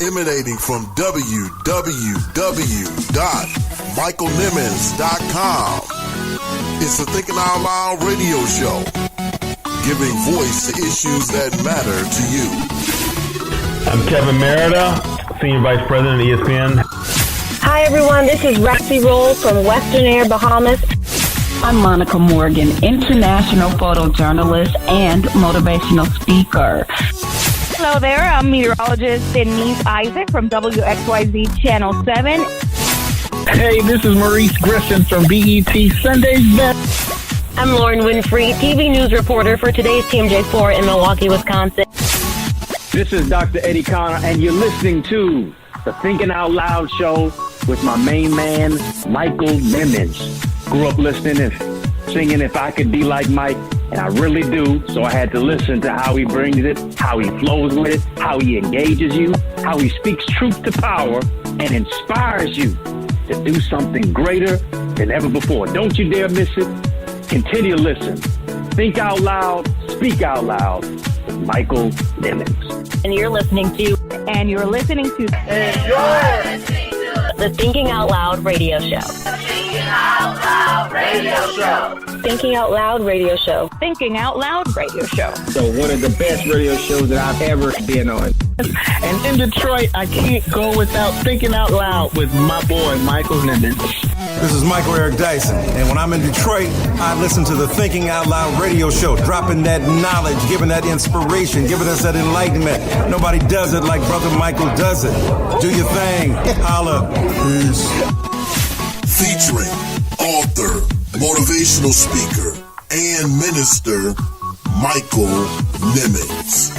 Emanating from www.michaelnimmons.com. It's the Thinking Out Loud radio show, giving voice to issues that matter to you. I'm Kevin Merida, Senior Vice President of ESPN. Hi everyone, this is Roxy Roll from Western Air, Bahamas. I'm Monica Morgan, international photojournalist and motivational speaker. Hello there, I'm meteorologist Denise Isaac from WXYZ Channel 7. Hey, this is Maurice Griffin from BET Sunday's Best. I'm Lauren Winfrey, TV news reporter for today's TMJ4 in Milwaukee, Wisconsin. This is Dr. Eddie Connor, and you're listening to the Thinking Out Loud show with my main man, Michael Nimmons. Grew up listening and singing If I Could Be Like Mike, and I really do, so I had to listen to how he brings it, how he flows with it, how he engages you, how he speaks truth to power and inspires you to do something greater than ever before. Don't you dare miss it. Continue to listen. Think out loud, speak out loud with Michael Nimmons. And you're listening to the Thinking Out Loud radio show. Thinking Out Loud Radio Show. Thinking Out Loud radio show. Thinking Out Loud Radio Show. So one of the best radio shows that I've ever been on. And in Detroit, I can't go without Thinking Out Loud with my boy, Michael Nimmons. This is Michael Eric Dyson, and when I'm in Detroit, I listen to the Thinking Out Loud radio show, dropping that knowledge, giving that inspiration, giving us that enlightenment. Nobody does it like Brother Michael does it. Do your thing. Holla. Peace. Featuring author, motivational speaker, and minister, Michael Nimmons.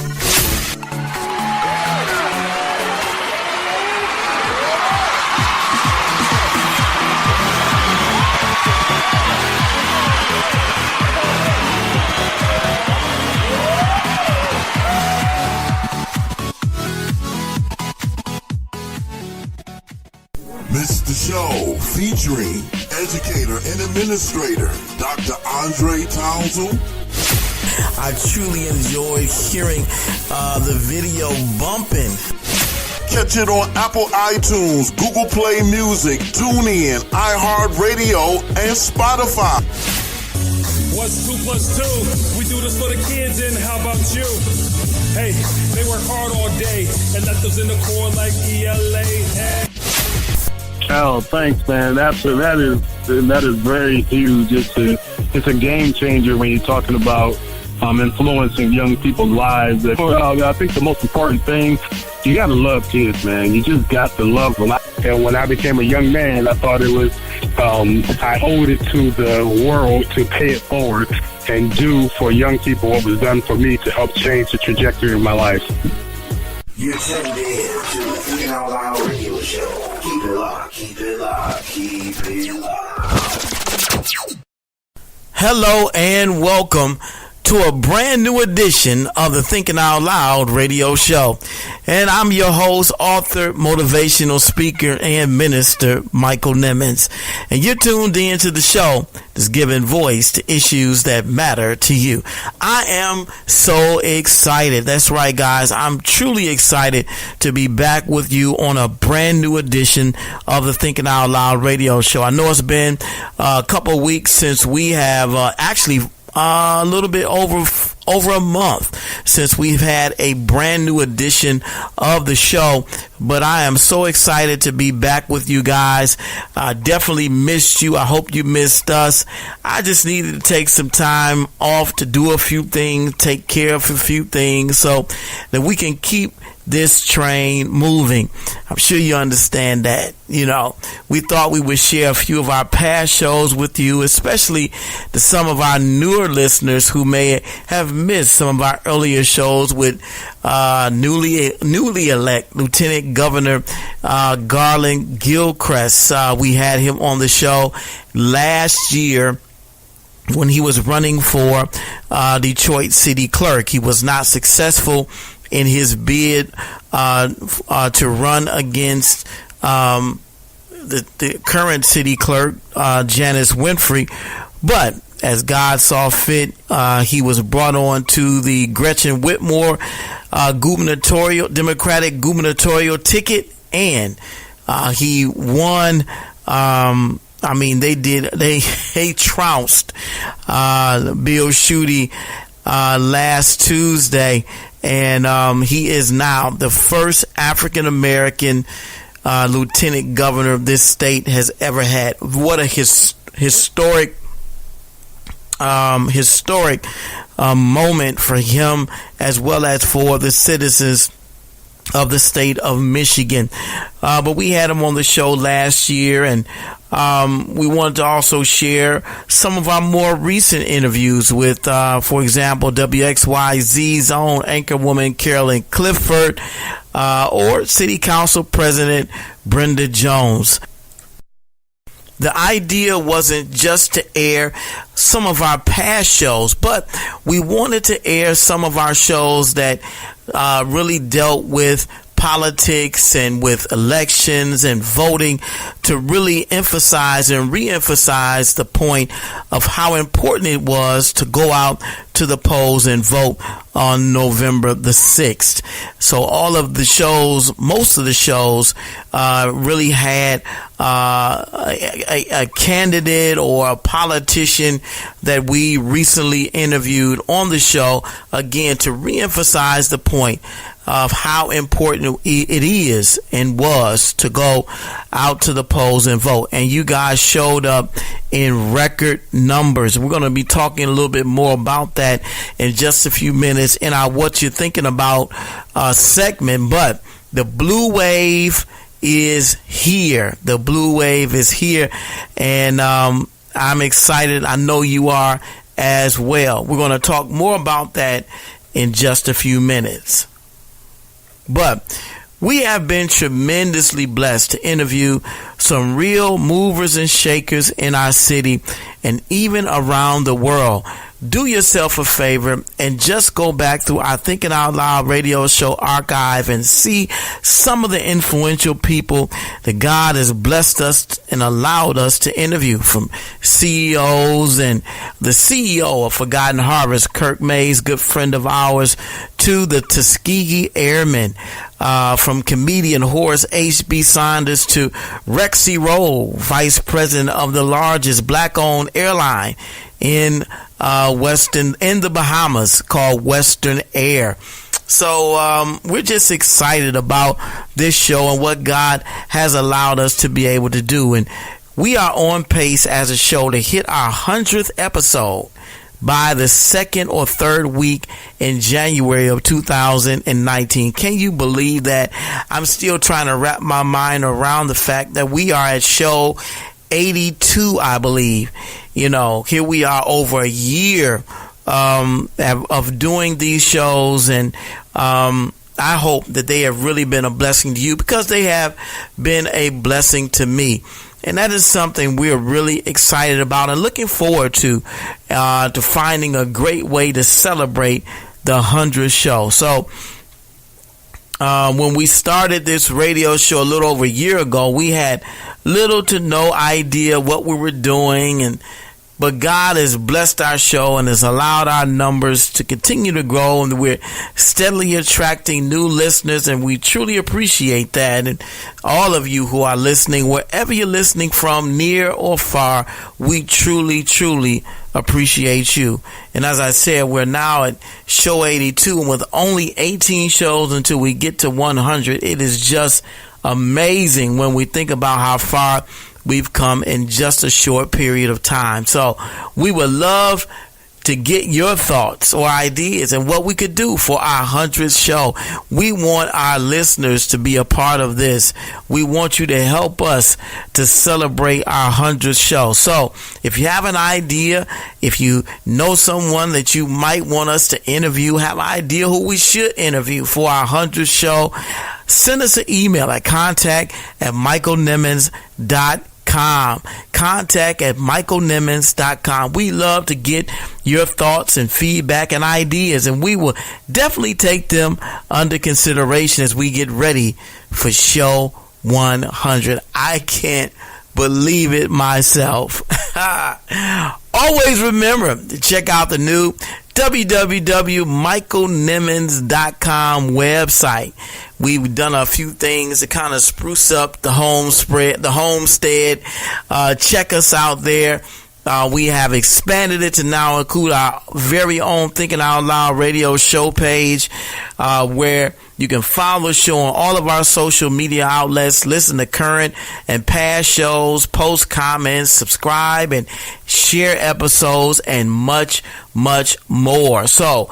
Missed the show featuring educator and administrator Dr. Andre Townsend. I truly enjoyed hearing the video bumping. Catch it on Apple iTunes, Google Play Music, TuneIn, iHeartRadio, and Spotify. What's 2 plus 2? We do this for the kids, and how about you? Hey, they work hard all day, and let those in the core like ELA. Hey. Oh, thanks, man. That is very huge. It's a game changer when you're talking about influencing young people's lives. I think the most important thing, you got to love kids, man. You just got to love them. And when I became a young man, I thought it was, I owed it to the world to pay it forward and do for young people what was done for me to help change the trajectory of my life. You're tuned in to the Thinking Out Loud radio show. Keep it locked, keep it locked, keep it locked. Hello and welcome to a brand new edition of the Thinking Out Loud radio show. And I'm your host, author, motivational speaker, and minister, Michael Nimmons. And you're tuned in to the show that's giving voice to issues that matter to you. I am so excited. That's right, guys. I'm truly excited to be back with you on a brand new edition of the Thinking Out Loud radio show. I know it's been a couple of weeks since we have actually a little bit over a month since we've had a brand new edition of the show, but I am so excited to be back with you guys. I definitely missed you. I hope you missed us. I just needed to take some time off to do a few things, take care of a few things so that we can keep this train moving. I'm sure you understand that. You know, we thought we would share a few of our past shows with you, especially to some of our newer listeners who may have missed some of our earlier shows with newly elect Lieutenant Governor Garland Gilchrist. We had him on the show last year when he was running for Detroit City Clerk. He was not successful in his bid to run against the current city clerk, Janice Winfrey. But as God saw fit, he was brought on to the Gretchen Whitmer Democratic gubernatorial ticket, and he won. They trounced Bill Schuette last Tuesday, and he is now the first African American lieutenant governor this state has ever had. What a historic moment for him, as well as for the citizens of the state of Michigan. But we had him on the show last year, and we wanted to also share some of our more recent interviews with, for example, WXYZ's own anchorwoman Carolyn Clifford, or City Council President Brenda Jones. The idea wasn't just to air some of our past shows, but we wanted to air some of our shows that really dealt with politics and with elections and voting, to really emphasize and re-emphasize the point of how important it was to go out to the polls and vote on November the 6th. So all of the shows, most of the shows, really had a candidate or a politician that we recently interviewed on the show, again, to re-emphasize the point of how important it is and was to go out to the polls and vote. And you guys showed up in record numbers. We're going to be talking a little bit more about that in just a few minutes in our What You're Thinking About segment. But the blue wave is here. The blue wave is here. And I'm excited. I know you are as well. We're going to talk more about that in just a few minutes. But we have been tremendously blessed to interview some real movers and shakers in our city and even around the world. Do yourself a favor and just go back through our Thinking Out Loud radio show archive and see some of the influential people that God has blessed us and allowed us to interview, from CEOs and the CEO of Forgotten Harvest, Kirk Mays, good friend of ours, to the Tuskegee Airmen, from comedian Horace H.B. Saunders to Rexy Roll, vice president of the largest black-owned airline in the Bahamas called Western Air. So we're just excited about this show and what God has allowed us to be able to do. And we are on pace as a show to hit our 100th episode by the second or third week in January of 2019. Can you believe that? I'm still trying to wrap my mind around the fact that we are at show 82, I believe. You know, here we are over a year of doing these shows, and I hope that they have really been a blessing to you, because they have been a blessing to me. And that is something we're really excited about and looking forward to finding a great way to celebrate the 100th show. So when we started this radio show a little over a year ago, we had little to no idea what we were doing, but God has blessed our show and has allowed our numbers to continue to grow, and we're steadily attracting new listeners, and we truly appreciate that. And all of you who are listening, wherever you're listening from, near or far, we truly, truly appreciate you. And as I said, we're now at show 82, and with only 18 shows until we get to 100, it is just amazing when we think about how far we've come in just a short period of time. So we would love to get your thoughts or ideas and what we could do for our 100th show. We want our listeners to be a part of this. We want you to help us to celebrate our 100th show. So if you have an idea, if you know someone that you might want us to interview, have an idea who we should interview for our 100th show, send us an email at contact@michaelnimmons.com. Contact@michaelnimmons.com. We love to get your thoughts and feedback and ideas, and we will definitely take them under consideration as we get ready for show 100. I can't believe it myself. Always remember to check out the new www.michaelnimmons.com website. We've done a few things to kind of spruce up the homestead. Check us out there. We have expanded it to now include our very own Thinking Out Loud radio show page, where you can follow the show on all of our social media outlets, listen to current and past shows, post comments, subscribe and share episodes, and much, much more. So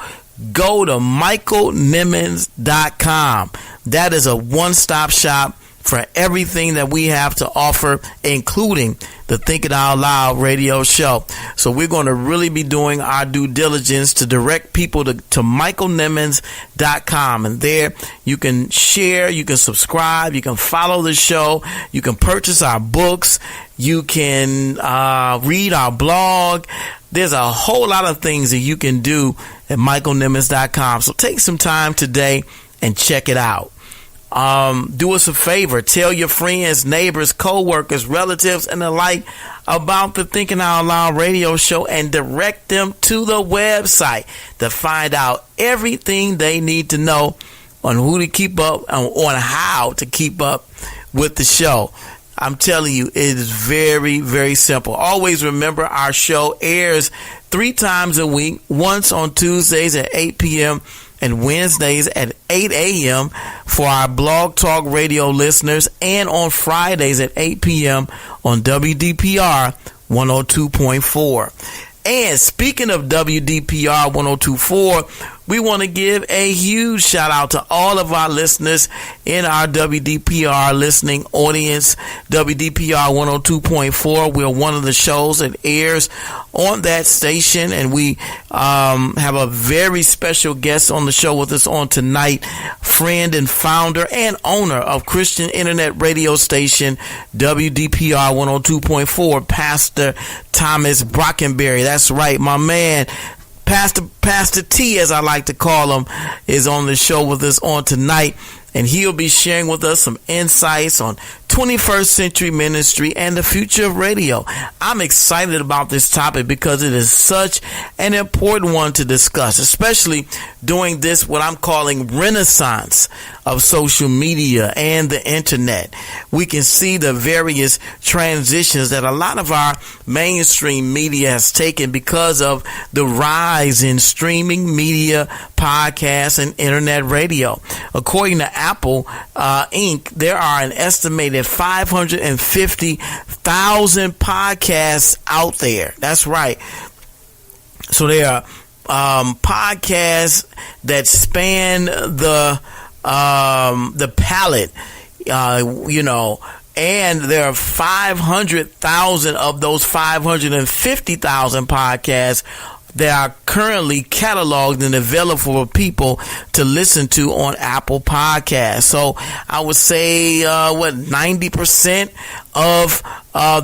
go to michaelnimmons.com. That is a one-stop shop for everything that we have to offer, including the Thinking Out Loud radio show. So we're going to really be doing our due diligence to direct people to michaelnimmons.com. And there you can share, you can subscribe, you can follow the show, you can purchase our books, you can read our blog. There's a whole lot of things that you can do at michaelnimmons.com. So take some time today and check it out. Do us a favor. Tell your friends, neighbors, co-workers, relatives, and the like about the Thinking Out Loud radio show and direct them to the website to find out everything they need to know on who to keep up, on how to keep up with the show. I'm telling you, it is very, very simple. Always remember, our show airs 3 times a week, once on Tuesdays at 8 p.m. and Wednesdays at 8 a.m. for our Blog Talk Radio listeners, and on Fridays at 8 p.m. on WDPR 102.4. And speaking of WDPR 102.4, we want to give a huge shout out to all of our listeners in our WDPR listening audience. WDPR 102.4, we're one of the shows that airs on that station, and we have a very special guest on the show with us on tonight, friend and founder and owner of Christian Internet radio station WDPR 102.4, Pastor Thomas Brockenberry. That's right, my man. Pastor T, as I like to call him, is on the show with us on tonight, and he'll be sharing with us some insights on 21st century ministry and the future of radio. I'm excited about this topic because it is such an important one to discuss, especially during this, what I'm calling, renaissance of social media and the internet. We can see the various transitions that a lot of our mainstream media has taken because of the rise in streaming media, podcasts, and internet radio. According to Apple Inc., there are an estimated 550,000 podcasts out there. That's right. So there are podcasts that span the palette, and there are 500,000 of those 550,000 podcasts that are currently cataloged and available for people to listen to on Apple Podcasts. So I would say 90% of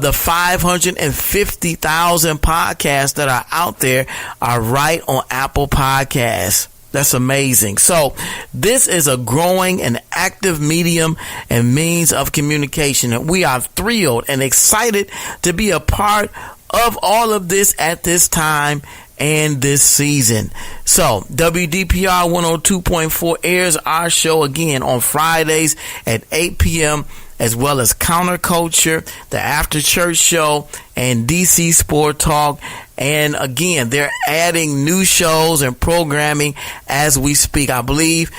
the 550,000 podcasts that are out there are right on Apple Podcasts. That's amazing. So this is a growing and active medium and means of communication, and we are thrilled and excited to be a part of all of this at this time and this season. So WDPR 102.4 airs our show again on Fridays at 8 p.m. as well as Counterculture, the After Church Show, and DC Sport Talk. And again, they're adding new shows and programming as we speak. I believe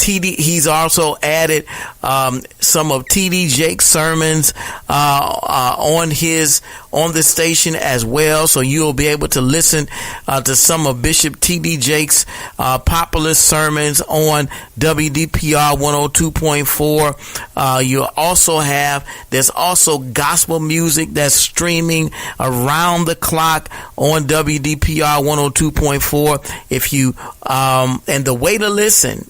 he's also added some of TD Jake's sermons on the station as well. So you'll be able to listen to some of Bishop TD Jake's popular sermons on WDPR 102.4. You also there's also gospel music that's streaming around the clock on WDPR 102.4. If you and the way to listen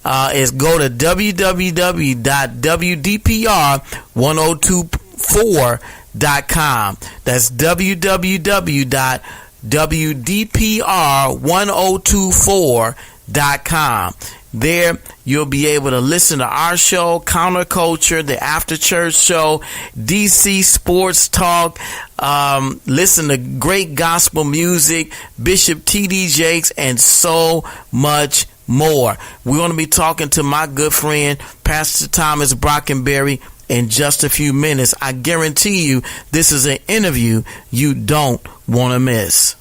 is go to www.wdpr1024.com. That's www.wdpr1024.com. There, you'll be able to listen to our show, Counterculture, the After Church Show, DC Sports Talk, listen to great gospel music, Bishop T.D. Jakes, and so much more. We're going to be talking to my good friend, Pastor Thomas Brockenberry, in just a few minutes. I guarantee you this is an interview you don't want to miss.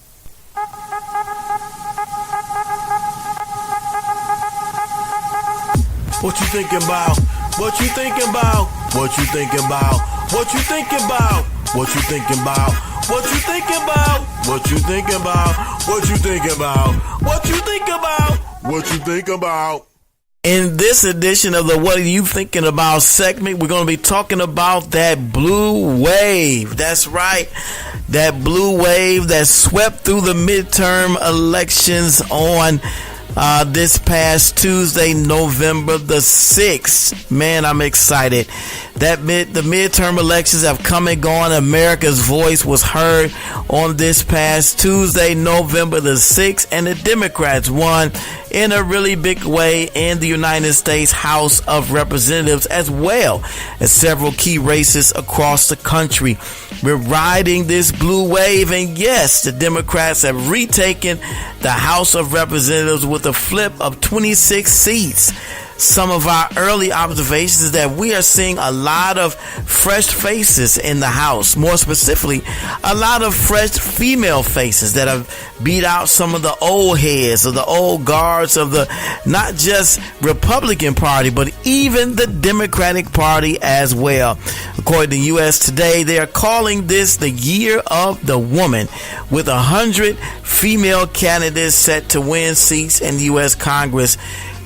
What you thinking about? What you thinking about? What you thinking about? What you thinking about? What you thinking about? What you thinking about? What you thinking about? What you thinking about? What you think about? What you think about? In this edition of the What Are You Thinking About segment, we're going to be talking about that blue wave. That's right. That blue wave that swept through the midterm elections on this past Tuesday, November the 6th. Man, I'm excited. The midterm elections have come and gone. America's voice was heard on this past Tuesday, November the 6th, and the Democrats won in a really big way in the United States House of Representatives, as well as several key races across the country. We're riding this blue wave, and yes, the Democrats have retaken the House of Representatives with a flip of 26 seats. Some of our early observations is that we are seeing a lot of fresh faces in the House. More specifically, a lot of fresh female faces that have beat out some of the old heads or the old guards of the not just Republican Party, but even the Democratic Party as well. According to U.S. Today, they are calling this the Year of the Woman, with 100 female candidates set to win seats in the U.S. Congress.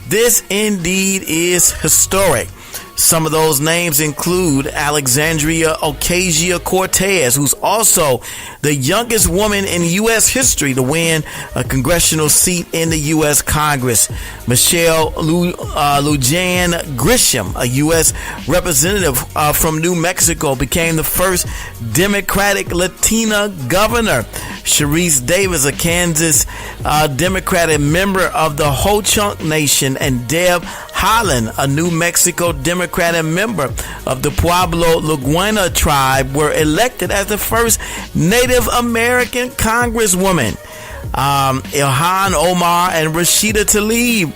This indeed is historic. Some of those names include Alexandria Ocasio-Cortez, who's also the youngest woman in U.S. history to win a congressional seat in the U.S. Congress. Michelle Lujan Grisham, a U.S. representative from New Mexico, became the first Democratic Latina governor. Sharice Davis, a Kansas Democratic member of the Ho-Chunk Nation, and Deb Haaland, a New Mexico Democratic member of the Pueblo Laguna tribe, were elected as the first Native American Congresswoman. Ilhan Omar and Rashida Tlaib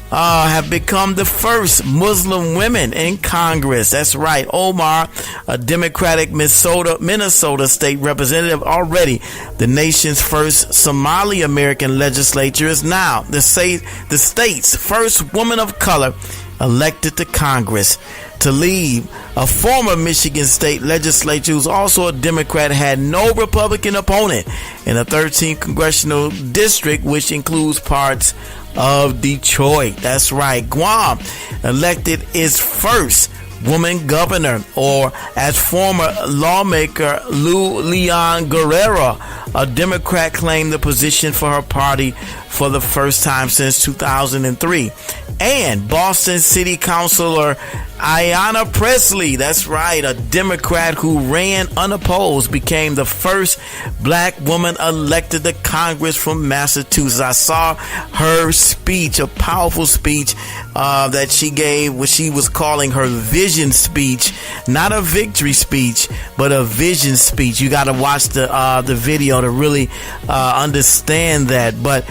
have become the first Muslim women in Congress. That's right. Omar, a Democratic Minnesota state representative, already the nation's first Somali American legislature, is now the state's first woman of color elected to Congress. Tlaib, a former Michigan state legislator who's also a Democrat, had no Republican opponent in a 13th congressional district, which includes parts of Detroit. That's right. Guam elected its first woman governor, or as former lawmaker Lou Leon Guerrero, a Democrat, claimed the position for her party for the first time since 2003. And Boston City Councilor Ayanna Pressley, that's right, a Democrat who ran unopposed, became the first black woman elected to Congress from Massachusetts. I saw her speech, a powerful speech that she gave, what she was calling her vision speech, not a victory speech, but a vision speech. You got to watch the video to really understand that. But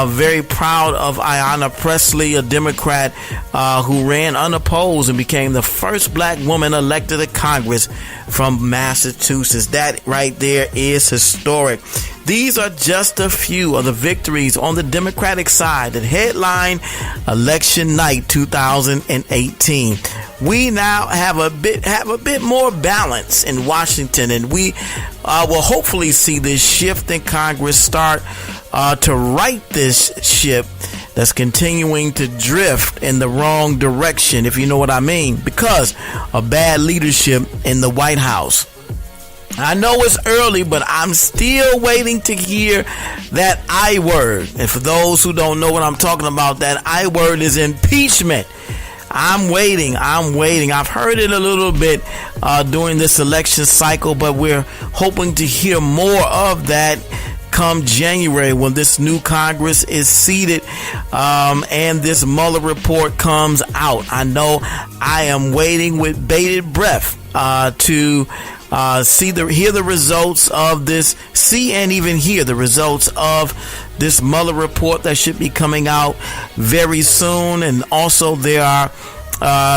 very proud of Ayanna Pressley, a Democrat who ran unopposed and became the first black woman elected to Congress from Massachusetts. That right there is historic. These are just a few of the victories on the Democratic side that headline election night 2018. We now have a bit more balance in Washington, and we will hopefully see this shift in Congress start to right this ship that's continuing to drift in the wrong direction, if you know what I mean, because of bad leadership in the White House. I know it's early, but I'm still waiting to hear that I word. And for those who don't know what I'm talking about, that I word is impeachment. I'm waiting. I've heard it a little bit during this election cycle, but we're hoping to hear more of that come January when this new Congress is seated and this Mueller report comes out. I know I am waiting with bated breath to hear the results of this, and even hear the results of this Mueller report that should be coming out very soon. And also there are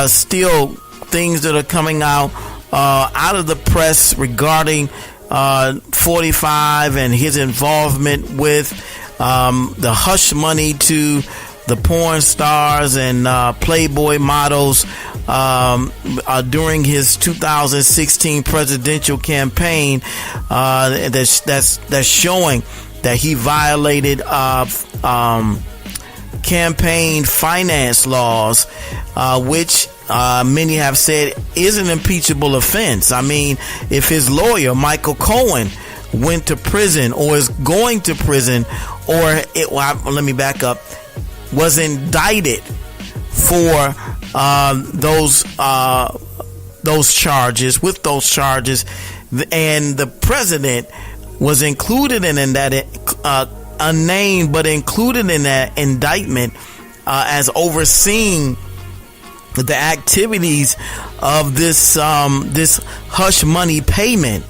still things that are coming out of the press regarding 45 and his involvement with the hush money to the porn stars and Playboy models during his 2016 presidential campaign. That's showing that he violated campaign finance laws, which many have said is an impeachable offense. I mean, if his lawyer, Michael Cohen, went to prison or is going to prison, let me back up, was indicted for those charges, and the president was included in that, unnamed but included in that indictment as overseeing the activities of this hush money payment,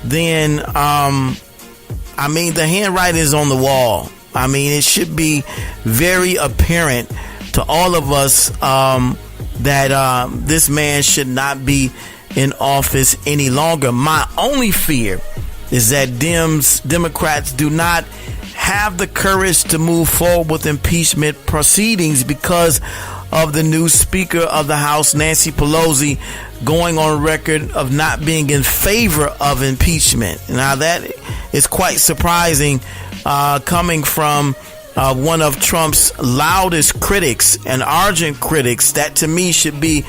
then I mean, the handwriting is on the wall. I mean, it should be very apparent to all of us that this man should not be in office any longer. My only fear is that Democrats do not have the courage to move forward with impeachment proceedings because of the new Speaker of the House, Nancy Pelosi, going on record of not being in favor of impeachment. Now, that is quite surprising, coming from one of Trump's loudest critics and ardent critics. That to me should be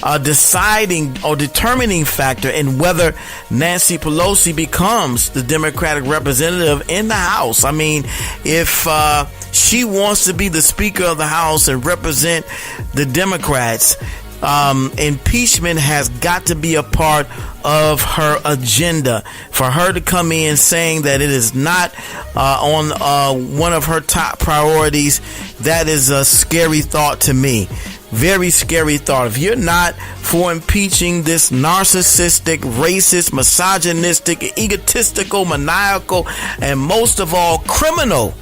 a deciding or determining factor in whether Nancy Pelosi becomes the Democratic representative in the House. I mean, if she wants to be the Speaker of the House and represent the Democrats, impeachment has got to be a part of her agenda. For her to come in saying that it is not on one of her top priorities, that is a scary thought to me. Very scary thought. If you're not for impeaching this narcissistic, racist, misogynistic, egotistical, maniacal, and most of all criminal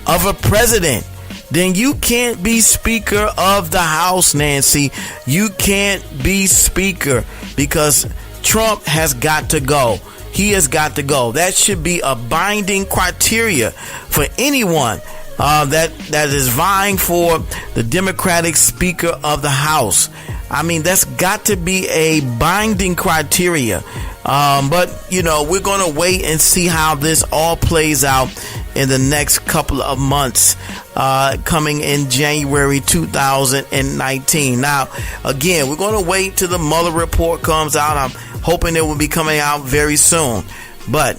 of a president, then you can't be Speaker of the House, Nancy. You can't be Speaker, because Trump has got to go. He has got to go. That should be a binding criteria for anyone that is vying for the Democratic Speaker of the House. I mean, that's got to be a binding criteria. But, you know, we're going to wait and see how this all plays out in the next couple of months, coming in January 2019. Now, again, we're going to wait till the Mueller report comes out. I'm hoping it will be coming out very soon. But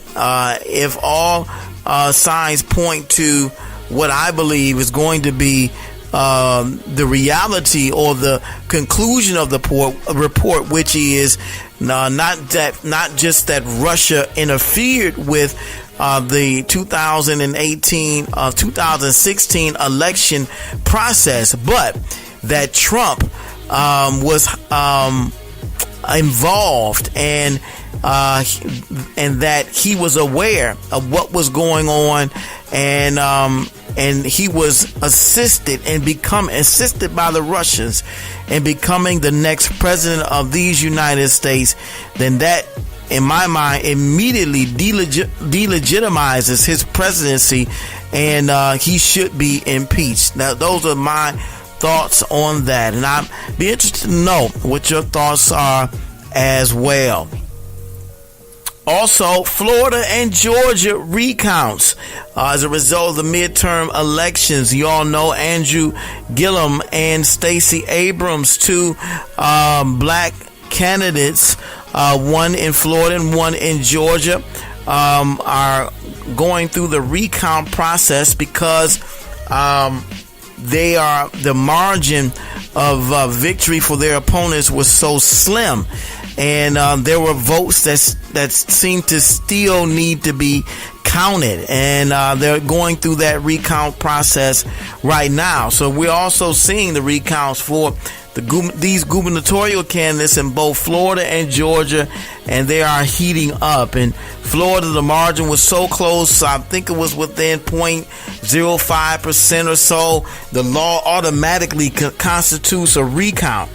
if all signs point to what I believe is going to be the reality or the conclusion of the report, which is not just that Russia interfered with the 2016 election process, but that Trump was involved and that he was aware of what was going on, and he was assisted by the Russians in becoming the next president of these United States, then that, in my mind, immediately delegitimizes his presidency, and he should be impeached. Now, those are my thoughts on that, and I'd be interested to know what your thoughts are as well. Also, Florida and Georgia recounts as a result of the midterm elections. You all know Andrew Gillum and Stacey Abrams, two black candidates, one in Florida and one in Georgia, are going through the recount process because the margin of victory for their opponents was so slim. and there were votes that seemed to still need to be counted, and they're going through that recount process right now. So we're also seeing the recounts for these gubernatorial candidates in both Florida and Georgia, and they are heating up. In Florida, the margin was so close, I think it was within 0.05% or so. The law automatically constitutes a recount.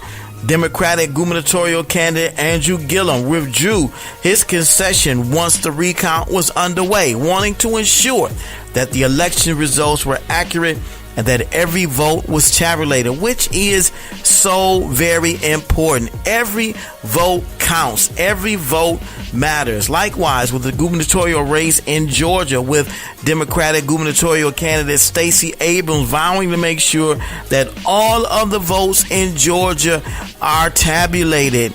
Democratic gubernatorial candidate Andrew Gillum withdrew his concession once the recount was underway, wanting to ensure that the election results were accurate and that every vote was tabulated, which is so very important. Every vote counts. Every vote matters. Likewise, with the gubernatorial race in Georgia, with Democratic gubernatorial candidate Stacey Abrams vowing to make sure that all of the votes in Georgia are tabulated.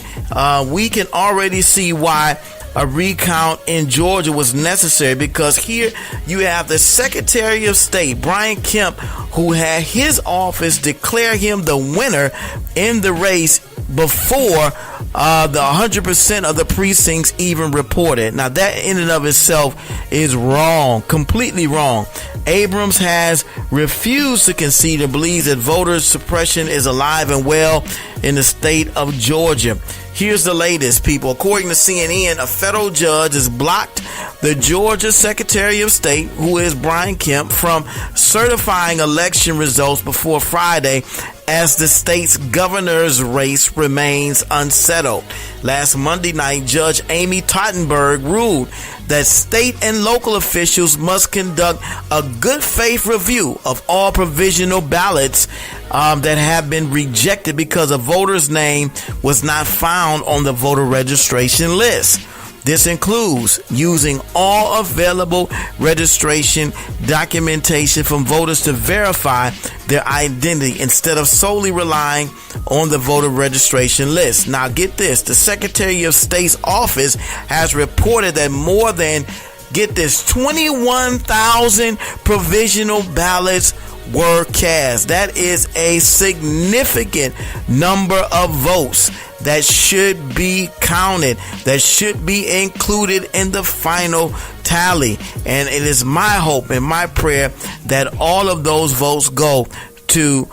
We can already see why a recount in Georgia was necessary, because here you have the Secretary of State, Brian Kemp, who had his office declare him the winner in the race before the 100% of the precincts even reported. Now, that in and of itself is wrong, completely wrong. Abrams has refused to concede and believes that voter suppression is alive and well in the state of Georgia. Here's the latest, people. According to CNN, a federal judge has blocked the Georgia Secretary of State, who is Brian Kemp, from certifying election results before Friday as the state's governor's race remains unsettled. Last Monday night, Judge Amy Tottenberg ruled that state and local officials must conduct a good faith review of all provisional ballots that have been rejected because a voter's name was not found on the voter registration list. This includes using all available registration documentation from voters to verify their identity instead of solely relying on the voter registration list. Now get this, the Secretary of State's office has reported that more than, get this, 21,000 provisional ballots were cast. That is a significant number of votes that should be counted, that should be included in the final tally. And it is my hope and my prayer that all of those votes go to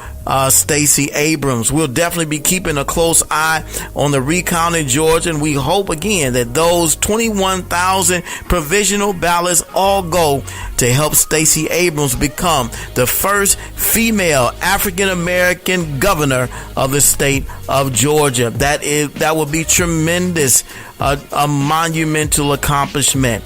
Stacey Abrams. We'll definitely be keeping a close eye on the recount in Georgia, and we hope again that those 21,000 provisional ballots all go to help Stacey Abrams become the first female African American governor of the state of Georgia. That would be tremendous, a monumental accomplishment.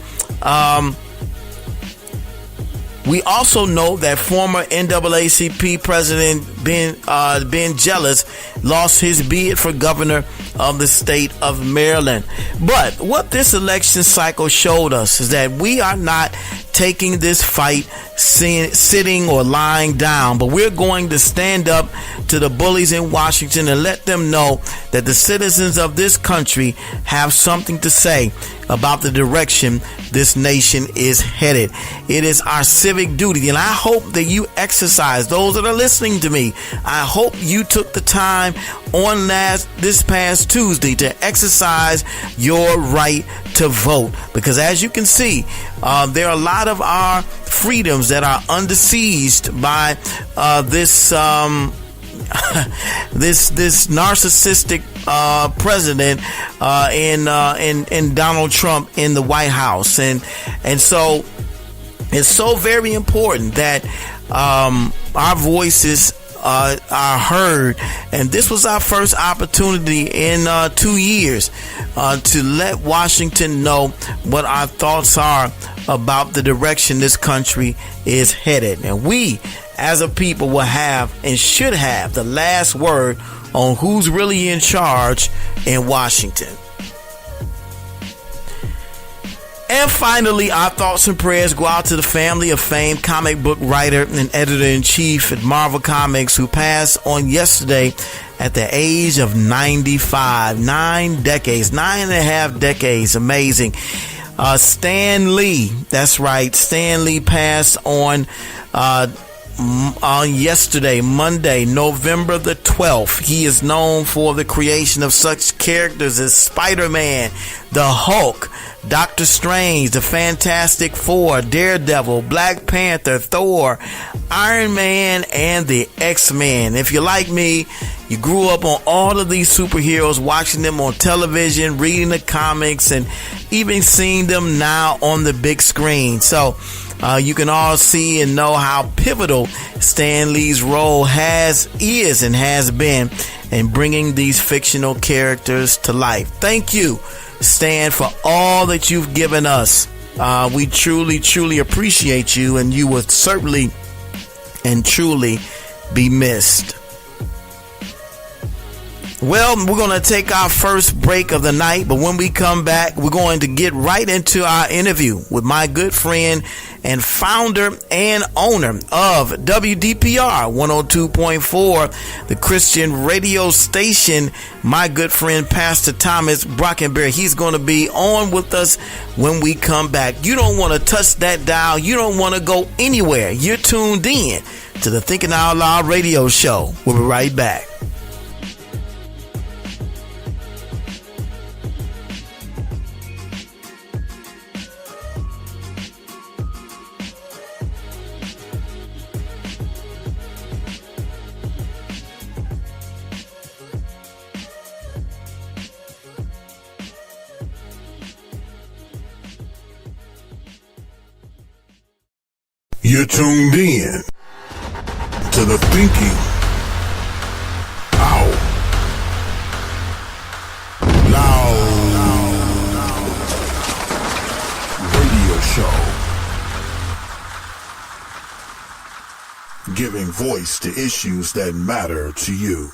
We also know that former NAACP President Ben Jealous lost his bid for governor of the state of Maryland. But what this election cycle showed us is that we are not taking this fight sitting or lying down, but we're going to stand up to the bullies in Washington and let them know that the citizens of this country have something to say about the direction this nation is headed. It is our civic duty, and I hope that you exercise, those that are listening to me, I hope you took the time on this past Tuesday to exercise your right to vote, because as you can see, there are a lot of our freedoms that are under siege by this narcissistic president in Donald Trump in the White House, and so it's so very important that our voices are heard, and this was our first opportunity in 2 years to let Washington know what our thoughts are about the direction this country is headed. And we as a people will have and should have the last word on who's really in charge in Washington. And finally, our thoughts and prayers go out to the family of famed comic book writer and editor-in-chief at Marvel Comics, who passed on yesterday at the age of 95. 9.5 decades. Amazing. Stan Lee, that's right, Stan Lee passed on on yesterday, Monday, November the 12th. He is known for the creation of such characters as Spider-Man, the Hulk, Doctor Strange, the Fantastic Four, Daredevil, Black Panther, Thor, Iron Man, and the X-Men. If you're like me, you grew up on all of these superheroes, watching them on television, reading the comics, and even seeing them now on the big screen. So you can all see and know how pivotal Stan Lee's role is and has been in bringing these fictional characters to life. Thank you, Stan, for all that you've given us. We truly appreciate you, and you will certainly and truly be missed. Well, we're going to take our first break of the night, but when we come back, we're going to get right into our interview with my good friend and founder and owner of WDPR 102.4, the Christian radio station, my good friend, Pastor Thomas Brockenberry. He's going to be on with us when we come back. You don't want to touch that dial. You don't want to go anywhere. You're tuned in to the Thinking Out Loud radio show. We'll be right back. You're tuned in to the Thinking Out Loud radio show, giving voice to issues that matter to you.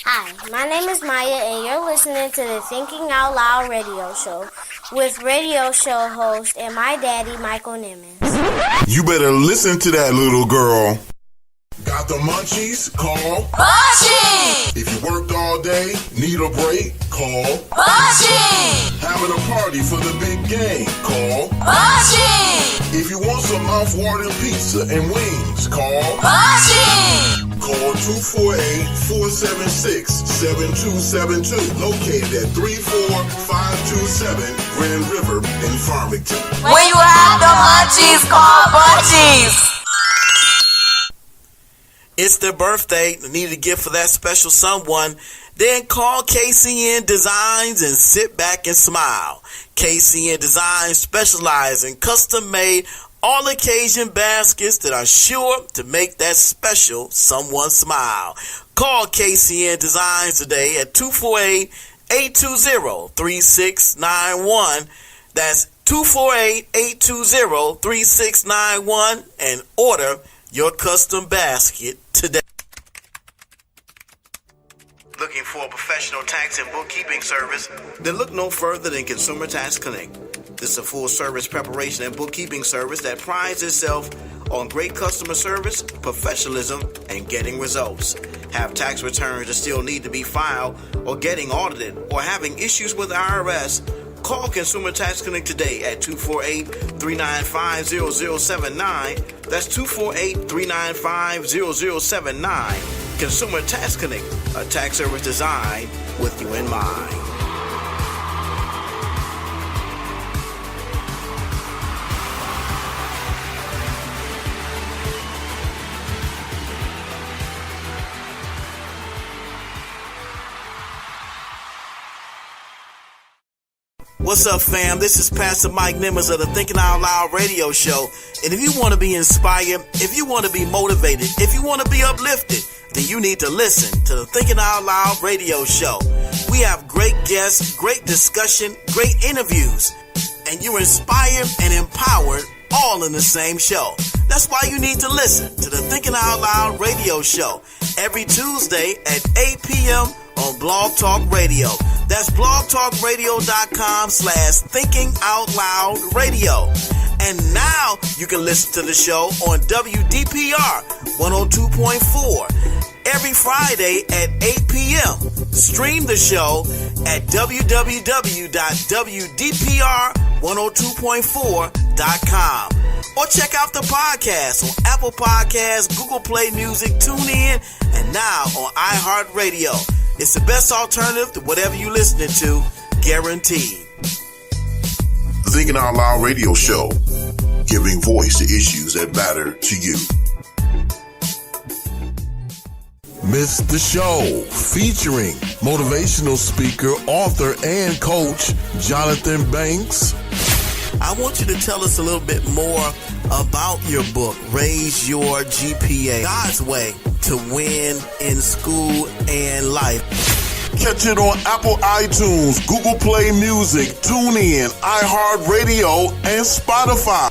Hi, my name is Maya, and you're listening to the Thinking Out Loud radio show with radio show host and my daddy, Michael Nimmons. You better listen to that, little girl. Got the munchies? Call Munchie! If you worked all day, need a break? Call Munchie! Having a party for the big game? Call Munchie! If you want some mouth-watering pizza and wings? Call Munchie! Call 248-476-7272. Located at 34527 Grand River in Farmington. When you have the munchies, call Munchies. It's their birthday. They need a gift for that special someone. Then call KCN Designs and sit back and smile. KCN Designs specialize in custom-made all-occasion baskets that are sure to make that special someone smile. Call KCN Designs today at 248-820-3691. That's 248-820-3691 and order your custom basket today. Looking for a professional tax and bookkeeping service? Then look no further than Consumer Tax Connect. This is a full-service preparation and bookkeeping service that prides itself on great customer service, professionalism, and getting results. Have tax returns that still need to be filed or getting audited or having issues with the IRS? Call Consumer Tax Connect today at 248-395-0079. That's 248-395-0079. Consumer Tax Connect, a tax service designed with you in mind. What's up, fam? This is Pastor Mike Nimmons of the Thinking Out Loud radio show. And if you want to be inspired, if you want to be motivated, if you want to be uplifted, then you need to listen to the Thinking Out Loud radio show. We have great guests, great discussion, great interviews, and you're inspired and empowered all in the same show. That's why you need to listen to the Thinking Out Loud radio show every Tuesday at 8 p.m. on Blog Talk Radio. That's blogtalkradio.com/thinkingoutloudradio. And now you can listen to the show on WDPR 102.4 every Friday at 8 p.m. Stream the show at www.wdpr102.4.com Or check out the podcast on Apple Podcasts, Google Play Music, TuneIn, and now on iHeartRadio. It's the best alternative to whatever you're listening to, guaranteed. The Thinking Out Loud radio show, giving voice to issues that matter to you. Miss the Show, featuring motivational speaker, author, and coach Jonathan Banks. I want you to tell us a little bit more about your book, Raise Your GPA, God's Way to Win in School and Life. Catch it on Apple iTunes, Google Play Music, TuneIn, iHeartRadio, and Spotify.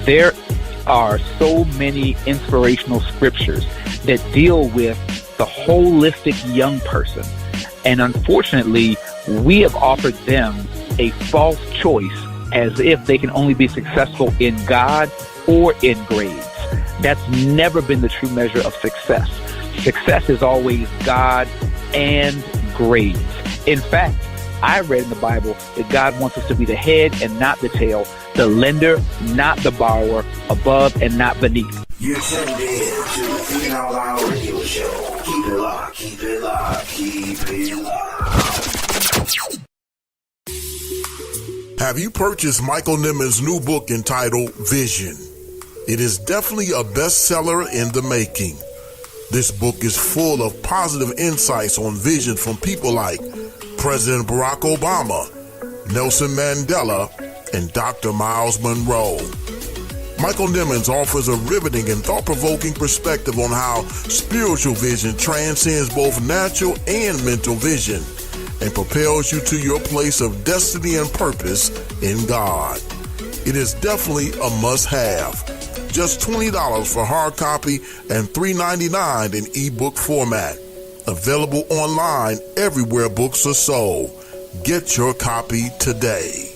There are so many inspirational scriptures that deal with the holistic young person. And unfortunately, we have offered them a false choice as if they can only be successful in God or in grades. That's never been the true measure of success. Success is always God and grades. In fact, I read in the Bible that God wants us to be the head and not the tail, the lender, not the borrower, above and not beneath. You're tuned in to the Thinking Out Loud radio show. Keep it locked, keep it locked, keep it locked. Have you purchased Michael Nimmons' new book entitled Vision? It is definitely a bestseller in the making. This book is full of positive insights on vision from people like President Barack Obama, Nelson Mandela, and Dr. Miles Monroe. Michael Nimmons offers a riveting and thought-provoking perspective on how spiritual vision transcends both natural and mental vision and propels you to your place of destiny and purpose in God. It is definitely a must-have. Just $20 for hard copy and $3.99 in ebook format. Available online everywhere books are sold. Get your copy today.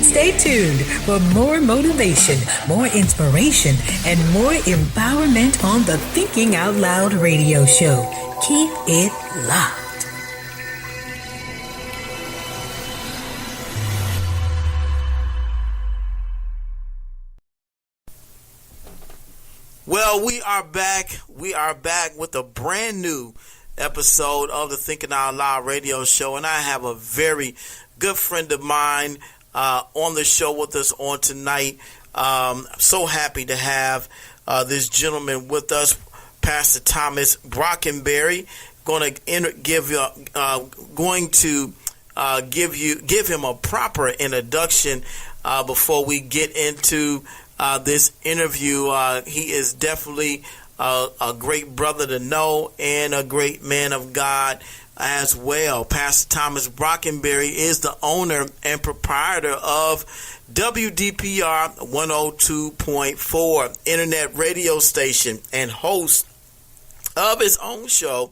Stay tuned for more motivation, more inspiration, and more empowerment on the Thinking Out Loud radio show. Keep it locked. Well, we are back. We are back with a brand new episode of the Thinking Out Loud radio show, and I have a very good friend of mine on the show with us on tonight. I'm so happy to have this gentleman with us, Pastor Thomas Brockenberry. Going to give him a proper introduction before we get into this interview. He is definitely a great brother to know and a great man of God as well. Pastor Thomas Brockenberry is the owner and proprietor of WDPR 102.4 internet radio station and host of his own show,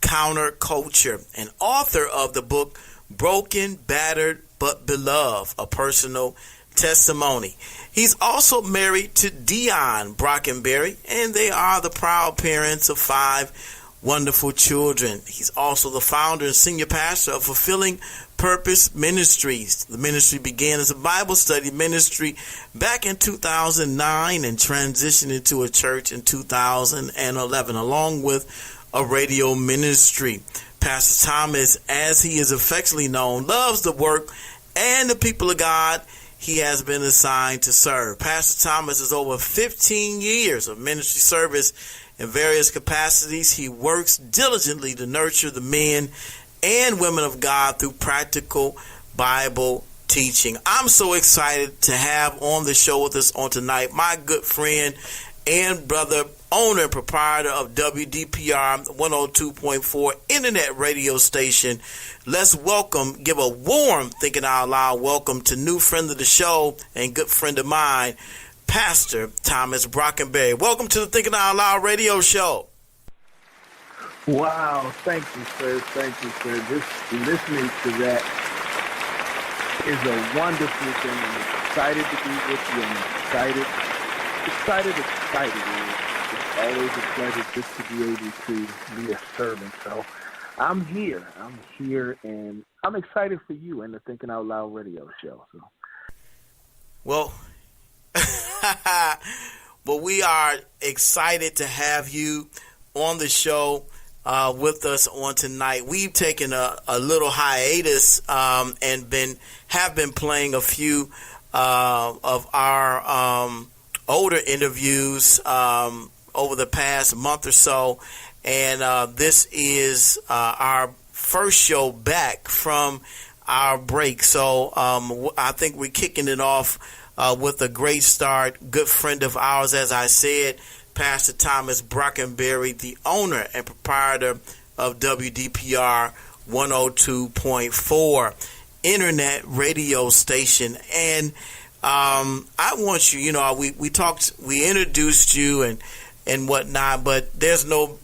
Counterculture, and author of the book Broken, Battered, But Beloved, a personal testimony. He's also married to Dion Brockenberry, and they are the proud parents of 5 wonderful children. He's also the founder and senior pastor of Fulfilling Purpose Ministries. The ministry began as a Bible study ministry back in 2009 and transitioned into a church in 2011, along with a radio ministry. Pastor Thomas, as he is affectionately known, loves the work and the people of God he has been assigned to serve. Pastor Thomas has over 15 years of ministry service in various capacities. He works diligently to nurture the men and women of God through practical Bible teaching. I'm so excited to have on the show with us on tonight my good friend and brother, owner and proprietor of WDPR 102.4 internet radio station. Let's give a warm Thinking Out Loud welcome to new friend of the show and good friend of mine, Pastor Thomas Brockenberry. Welcome to the Thinking Out Loud radio show. Wow, thank you, sir. Thank you, sir. Just listening to that is a wonderful thing. I'm excited to be with you. I'm excited. It's always a pleasure just to be able to be a servant. So I'm here, and I'm excited for you and the Thinking Out Loud radio show. So. Well, well, we are excited to have you on the show with us on tonight. We've taken a little hiatus and have been playing a few of our older interviews over the past month or so, and this is our first show back from our break. So I think we're kicking it off with a great start. Good friend of ours, as I said, Pastor Thomas Brockenberry, the owner and proprietor of WDPR 102.4 internet radio station. And I want you, we introduced you and whatnot, but there's no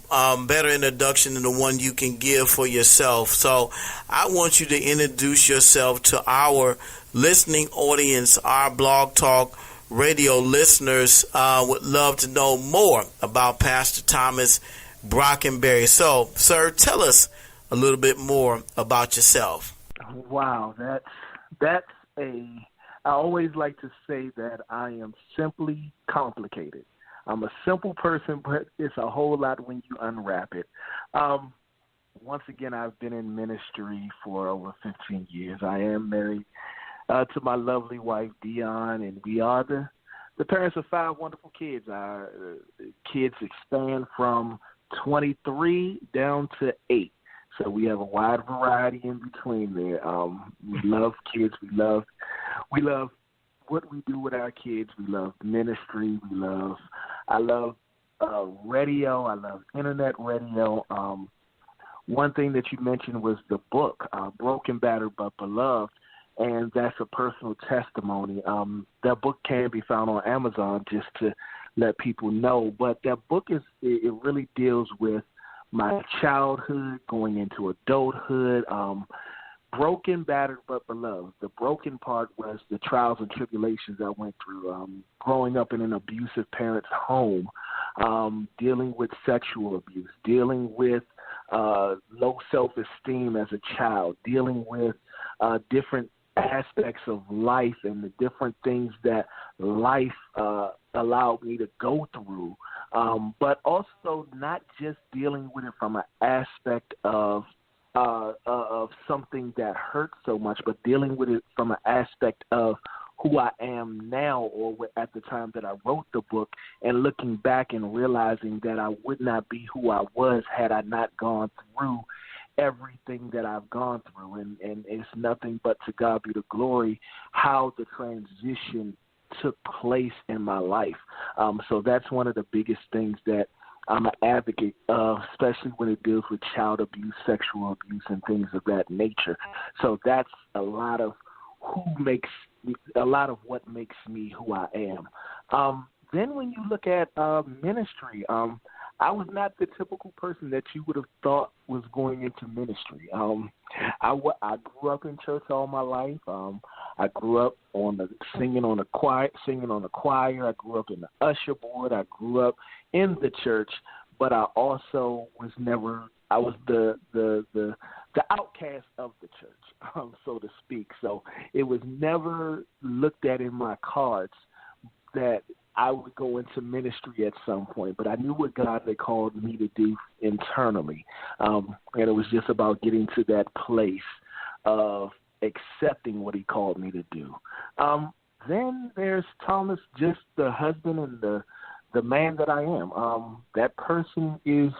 better introduction than the one you can give for yourself. So I want you to introduce yourself to our listening audience. Our Blog Talk radio listeners would love to know more about Pastor Thomas Brockenberry. So, sir, tell us a little bit more about yourself. Wow, that's I always like to say that I am simply complicated. I'm a simple person, but it's a whole lot when you unwrap it. Once again, I've been in ministry for over 15 years. I am married to my lovely wife, Dion, and we are the parents of 5 wonderful kids. Our kids expand from 23 down to 8. So we have a wide variety in between there. We love kids. We love what we do with our kids. We love ministry. I love radio. I love internet radio. One thing that you mentioned was the book, Broken, Battered, but Beloved, and that's a personal testimony. That book can be found on Amazon, just to let people know. But that book it really deals with my childhood going into adulthood. Broken, battered, but beloved. The broken part was the trials and tribulations I went through. Growing up in an abusive parent's home, dealing with sexual abuse, dealing with low self-esteem as a child, dealing with different aspects of life and the different things that life allowed me to go through, but also not just dealing with it from an aspect of something that hurts so much, but dealing with it from an aspect of who I am now, or at the time that I wrote the book, and looking back and realizing that I would not be who I was had I not gone through everything that I've gone through. And it's nothing but to God be the glory how the transition took place in my life. So that's one of the biggest things that I'm an advocate of, especially when it deals with child abuse, sexual abuse, and things of that nature. So that's a lot of what makes me who I am. Then when you look at ministry, I was not the typical person that you would have thought was going into ministry. I grew up in church all my life. I grew up singing on the choir. I grew up in the usher board. I grew up in the church, but I also was the outcast of the church, so to speak. So it was never looked at in my cards that I would go into ministry at some point, but I knew what God had called me to do internally. And it was just about getting to that place of accepting what he called me to do. Then there's Thomas, just the husband and the man that I am. That person is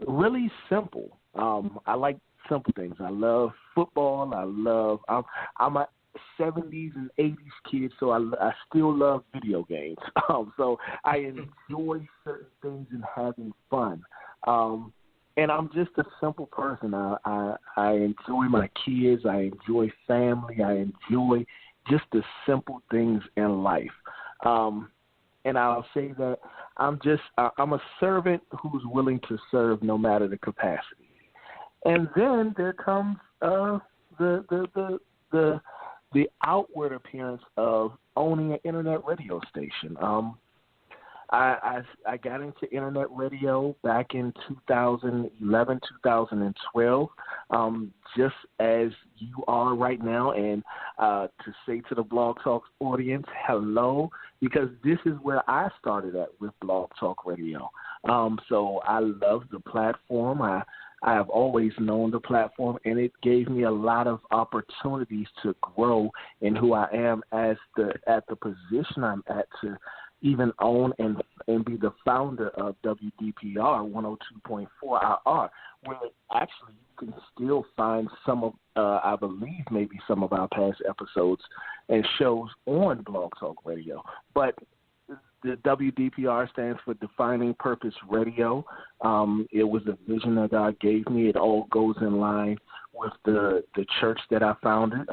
really simple. I like simple things. I love football. I'm a 70s and 80s kid, so I still love video games. So I enjoy certain things and having fun. And I'm just a simple person. I enjoy my kids. I enjoy family. I enjoy just the simple things in life. And I'll say that I'm a servant who's willing to serve no matter the capacity. And then there comes the outward appearance of owning an internet radio station. I got into internet radio back in 2011, 2012, just as you are right now. And to say to the Blog Talk audience, hello, because this is where I started at with Blog Talk Radio. So I love the platform. I have always known the platform, and it gave me a lot of opportunities to grow in who I am at the position I'm at, to even own and be the founder of WDPR 102.4 IR, where actually you can still find some of, I believe, maybe some of our past episodes and shows on Blog Talk Radio. But the WDPR stands for Defining Purpose Radio. It was a vision that God gave me. It all goes in line with the church that I founded,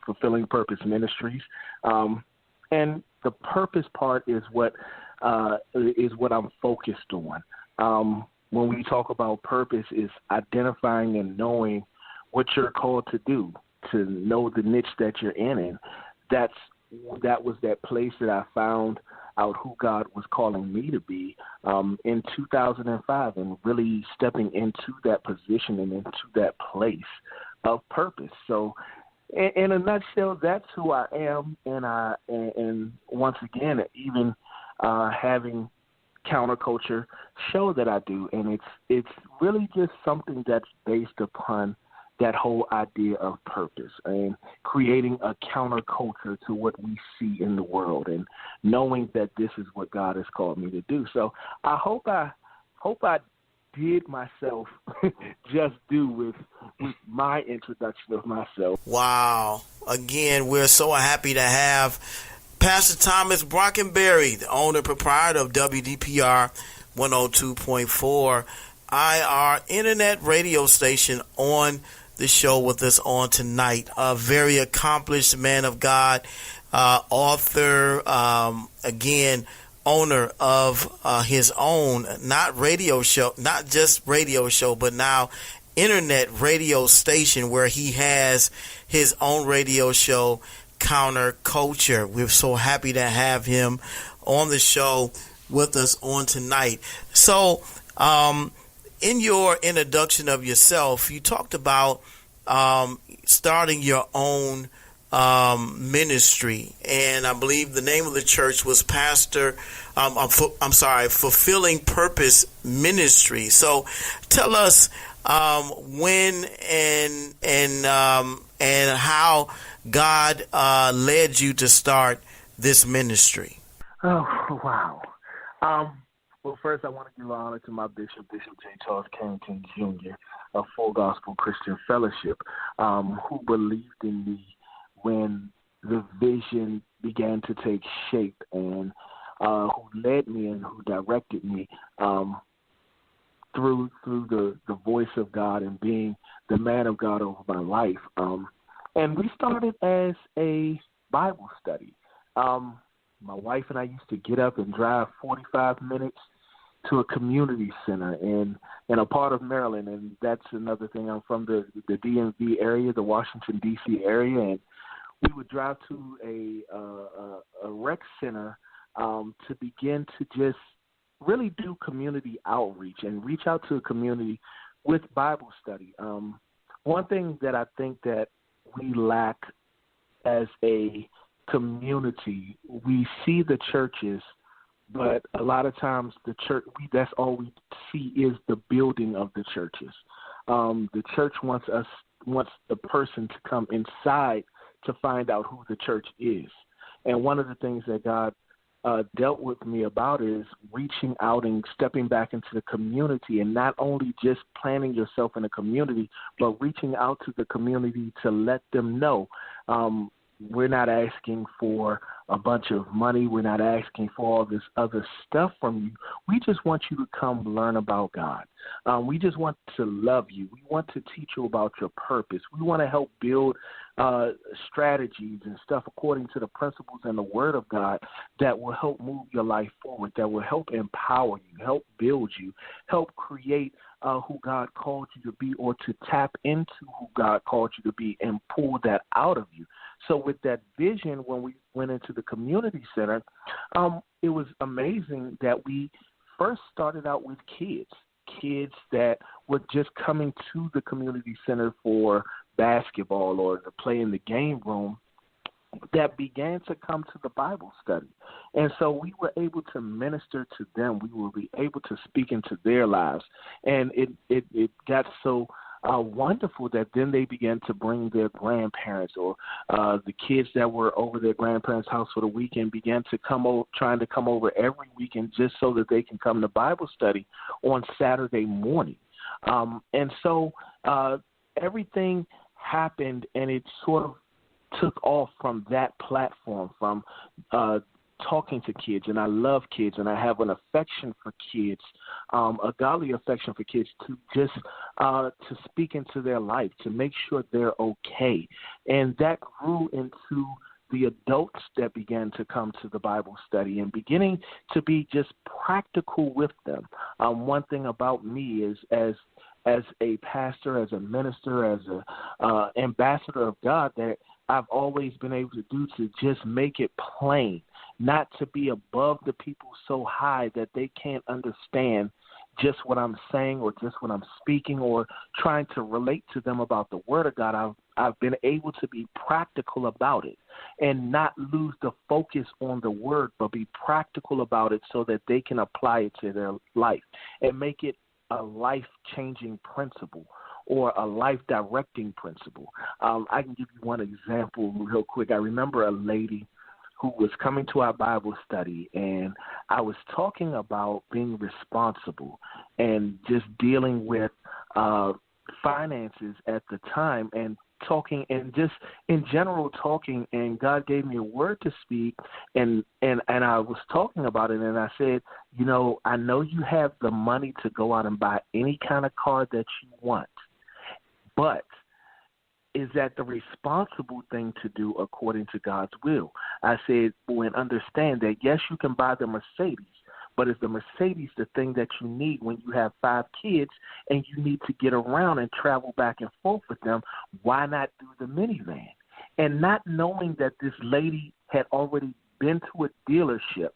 Fulfilling Purpose Ministries. And the purpose part is what I'm focused on. When we talk about purpose, is identifying and knowing what you're called to do, to know the niche that you're in. And that was that place that I found out who God was calling me to be in 2005, and really stepping into that position and into that place of purpose. So in a nutshell, that's who I am, and once again, even having counterculture show that I do, and it's really just something that's based upon that whole idea of purpose and creating a counterculture to what we see in the world, and knowing that this is what God has called me to do. So I hope I did myself just do with my introduction of myself. Wow. Again, we're so happy to have Pastor Thomas Brockenberry, the owner and proprietor of WDPR 102.4 IR internet radio station, on the show with us on tonight. A very accomplished man of God, author, again, owner of his own, not just radio show, but now internet radio station, where he has his own radio show, Counterculture. We're so happy to have him on the show with us on tonight. So, in your introduction of yourself, you talked about starting your own ministry, and I believe the name of the church was Fulfilling Purpose Ministry. So, tell us when and how God led you to start this ministry. Oh, wow. Well, first, I want to give honor to my bishop, Bishop J. Charles Carrington Jr. of Full Gospel Christian Fellowship, who believed in me when the vision began to take shape, and who led me and who directed me through the voice of God and being the man of God over my life. And we started as a Bible study. My wife and I used to get up and drive 45 minutes to a community center in a part of Maryland, and that's another thing. I'm from the DMV area, the Washington, D.C. area, and we would drive to a rec center to begin to just really do community outreach and reach out to a community with Bible study. One thing that I think that we lack as a community, we see the churches, but a lot of times the church, that's all we see is the building of the churches. The church wants the person to come inside to find out who the church is. And one of the things that God dealt with me about is reaching out and stepping back into the community, and not only just planting yourself in a community, but reaching out to the community to let them know we're not asking for a bunch of money. We're not asking for all this other stuff from you. We just want you to come learn about God. We just want to love you. We want to teach you about your purpose. We want to help build strategies and stuff according to the principles and the Word of God that will help move your life forward, that will help empower you, help build you, help create who God called you to be, or to tap into who God called you to be and pull that out of you. So with that vision, when we went into the community center, it was amazing that we first started out with kids that were just coming to the community center for basketball or to play in the game room, that began to come to the Bible study. And so we were able to minister to them. We will be able to speak into their lives. And it got so wonderful that then they began to bring their grandparents or the kids that were over their grandparents' house for the weekend began to trying to come over every weekend just so that they can come to Bible study on Saturday morning. And so everything happened, and it sort of took off from that platform, from talking to kids. And I love kids, and I have an affection for kids, a godly affection for kids, to just to speak into their life, to make sure they're okay. And that grew into the adults that began to come to the Bible study and beginning to be just practical with them. One thing about me is as a pastor, as a minister, as a ambassador of God, that I've always been able to do to just make it plain, not to be above the people so high that they can't understand just what I'm saying or just what I'm speaking or trying to relate to them about the Word of God. I've been able to be practical about it and not lose the focus on the Word, but be practical about it so that they can apply it to their life and make it a life-changing principle or a life-directing principle. I can give you one example real quick. I remember a lady who was coming to our Bible study, and I was talking about being responsible and just dealing with finances at the time and talking and just in general talking, and God gave me a word to speak, and I was talking about it, and I said, you know, I know you have the money to go out and buy any kind of car that you want, but is that the responsible thing to do according to God's will? I said, well, and understand that, yes, you can buy the Mercedes, but is the Mercedes the thing that you need when you have 5 kids and you need to get around and travel back and forth with them? Why not do the minivan? And not knowing that this lady had already been to a dealership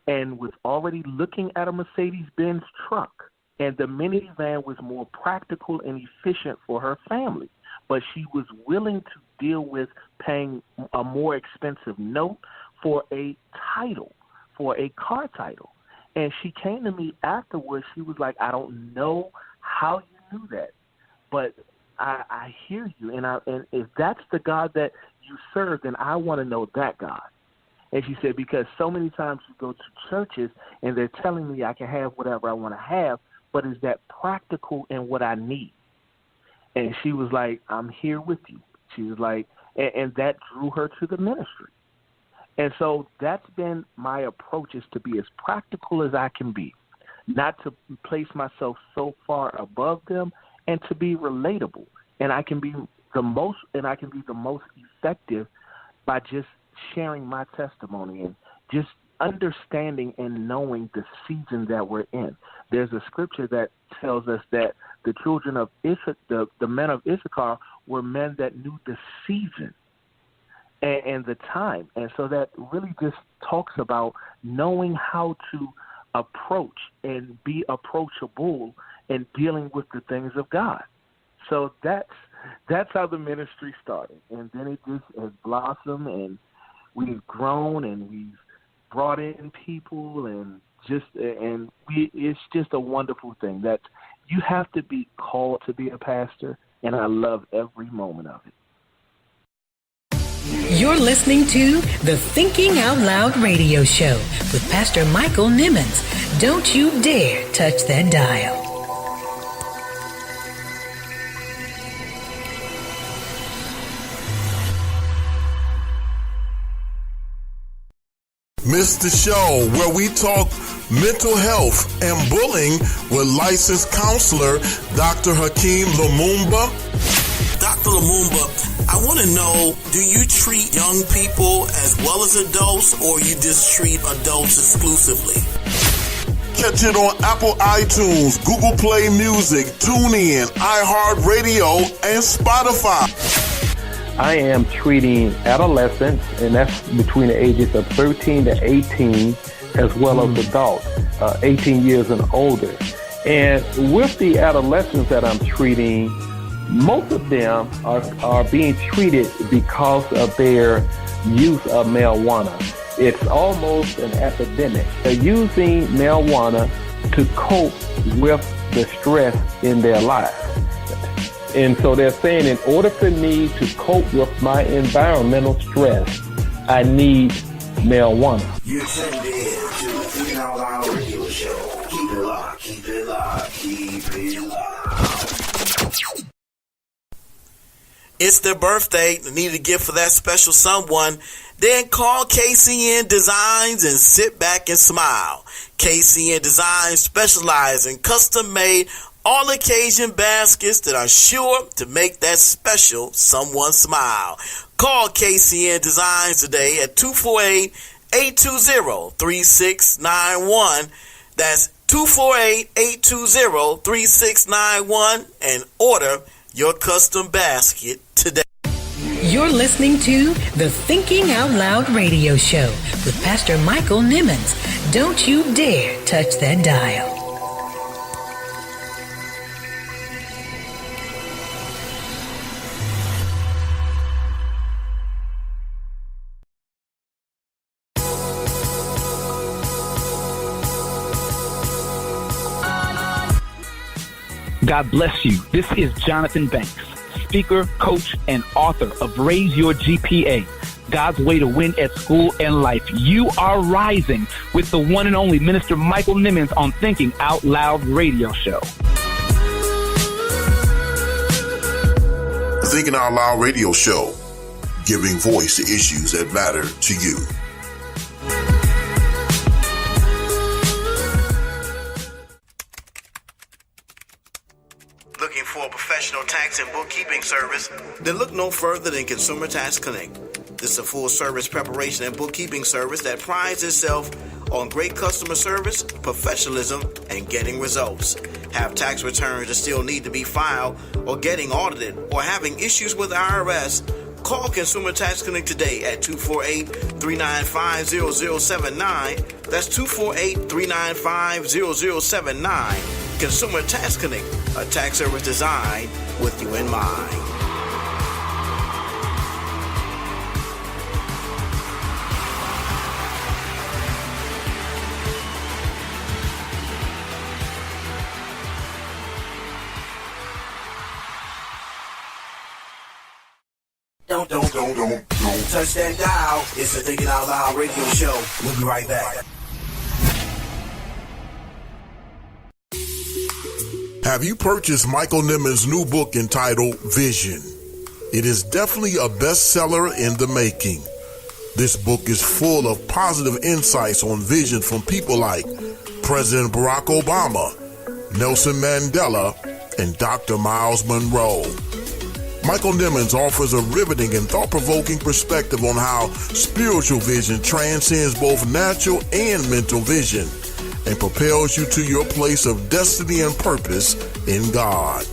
and was already looking at a Mercedes-Benz truck, and the minivan was more practical and efficient for her family. But she was willing to deal with paying a more expensive note for a title, for a car title. And she came to me afterwards. She was like, I don't know how you knew that, but I hear you. And if that's the God that you serve, then I want to know that God. And she said, because so many times you go to churches and they're telling me I can have whatever I want to have, but is that practical in what I need? And she was like, I'm here with you. She was like, and that drew her to the ministry. And so that's been my approach, is to be as practical as I can be, not to place myself so far above them, and to be relatable. And I can be the most effective by just sharing my testimony and just understanding and knowing the season that we're in. There's a scripture that tells us that the children of Issachar, the men of Issachar, were men that knew the season and the time. And so that really just talks about knowing how to approach and be approachable and dealing with the things of God. So that's how the ministry started. And then it just has blossomed, and we've grown, and we've brought in people, and it's just a wonderful thing that you have to be called to be a pastor, and I love every moment of it. You're listening to the Thinking Out Loud radio show with Pastor Michael Nimmons. Don't you dare touch that dial. Miss the show where we talk mental health and bullying with licensed counselor Dr. Hakeem Lumumba. Dr. Lumumba, I want to know, do you treat young people as well as adults, or you just treat adults exclusively? Catch it on Apple iTunes, Google Play Music, TuneIn, iHeartRadio, and Spotify. I am treating adolescents, and that's between the ages of 13 to 18, as well as adults, 18 years and older. And with the adolescents that I'm treating, most of them are being treated because of their use of marijuana. It's almost an epidemic. They're using marijuana to cope with the stress in their life. And so they're saying, in order for me to cope with my environmental stress, I need marijuana. You're tuned in to the Thinking Out Loud radio show. Keep it locked, keep it locked, keep it locked. It's their birthday. They need a gift for that special someone. Then call KCN Designs and sit back and smile. KCN Designs specialize in custom-made all-occasion baskets that are sure to make that special someone smile. Call KCN Designs today at 248-820-3691. That's 248-820-3691 and order your custom basket today. You're listening to the Thinking Out Loud radio show with Pastor Michael Nimmons. Don't you dare touch that dial. God bless you. This is Jonathan Banks, speaker, coach, and author of Raise Your GPA, God's Way to Win at School and Life. You are rising with the one and only Minister Michael Nimmons on Thinking Out Loud radio show. The Thinking Out Loud radio show, giving voice to issues that matter to you. Looking for a professional tax and bookkeeping service? Then look no further than Consumer Tax Connect. This is a full-service preparation and bookkeeping service that prides itself on great customer service, professionalism, and getting results. Have tax returns that still need to be filed, or getting audited, or having issues with the IRS? Call Consumer Tax Connect today at 248-395-0079. That's 248-395-0079. Consumer Tax Connect, a tax service designed with you in mind. Don't touch that dial. It's the Thinking Out Loud radio show. We'll be right back. Have you purchased Michael Nimmons' new book entitled Vision? It is definitely a bestseller in the making. This book is full of positive insights on vision from people like President Barack Obama, Nelson Mandela, and Dr. Miles Monroe. Michael Nimmons offers a riveting and thought-provoking perspective on how spiritual vision transcends both natural and mental vision and propels you to your place of destiny and purpose in God.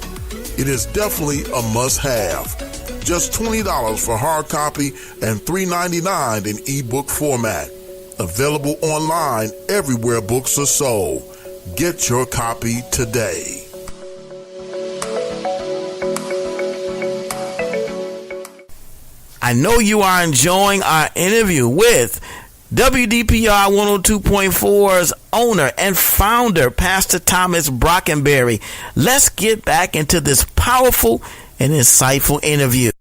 It is definitely a must-have. Just $20 for hard copy and $3.99 in ebook format. Available online everywhere books are sold. Get your copy today. I know you are enjoying our interview with WDPR 102.4's owner and founder, Pastor Thomas Brockenberry. Let's get back into this powerful and insightful interview.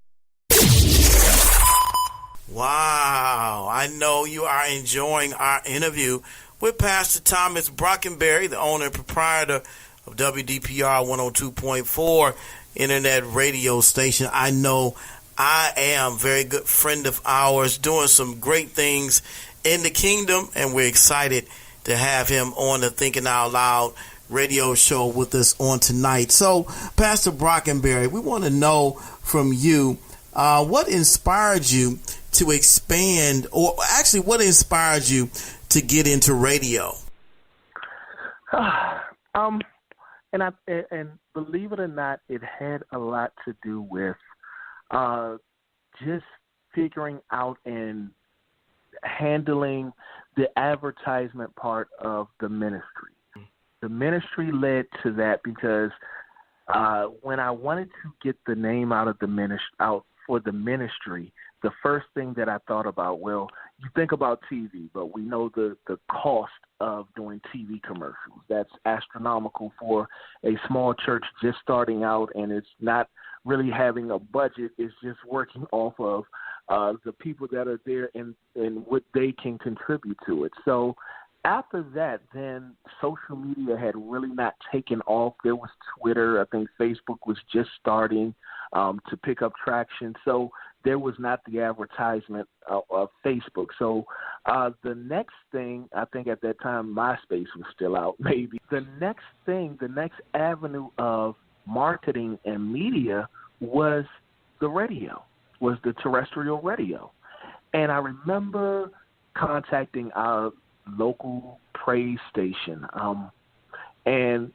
Wow, I know you are enjoying our interview with Pastor Thomas Brockenberry, the owner and proprietor of WDPR 102.4 internet radio station. I know I am a very good friend of ours, doing some great things in the kingdom, and we're excited to have him on the Thinking Out Loud radio show with us on tonight. So, Pastor Brockenberry, we want to know from you, what inspired you to expand, or actually what inspired you to get into radio? And believe it or not, it had a lot to do with just figuring out and handling the advertisement part of the ministry. The ministry led to that because when I wanted to get the name out for the ministry, the first thing that I thought about, well, you think about TV, but we know the cost of doing TV commercials. That's astronomical for a small church just starting out, and it's not really having a budget. It's just working off of the people that are there and what they can contribute to it. So after that, then social media had really not taken off. There was Twitter. I think Facebook was just starting to pick up traction. So there was not the advertisement of Facebook. So the next thing, I think at that time, MySpace was still out, maybe. The next avenue of marketing and media was the radio, was the terrestrial radio. And I remember contacting our local praise station and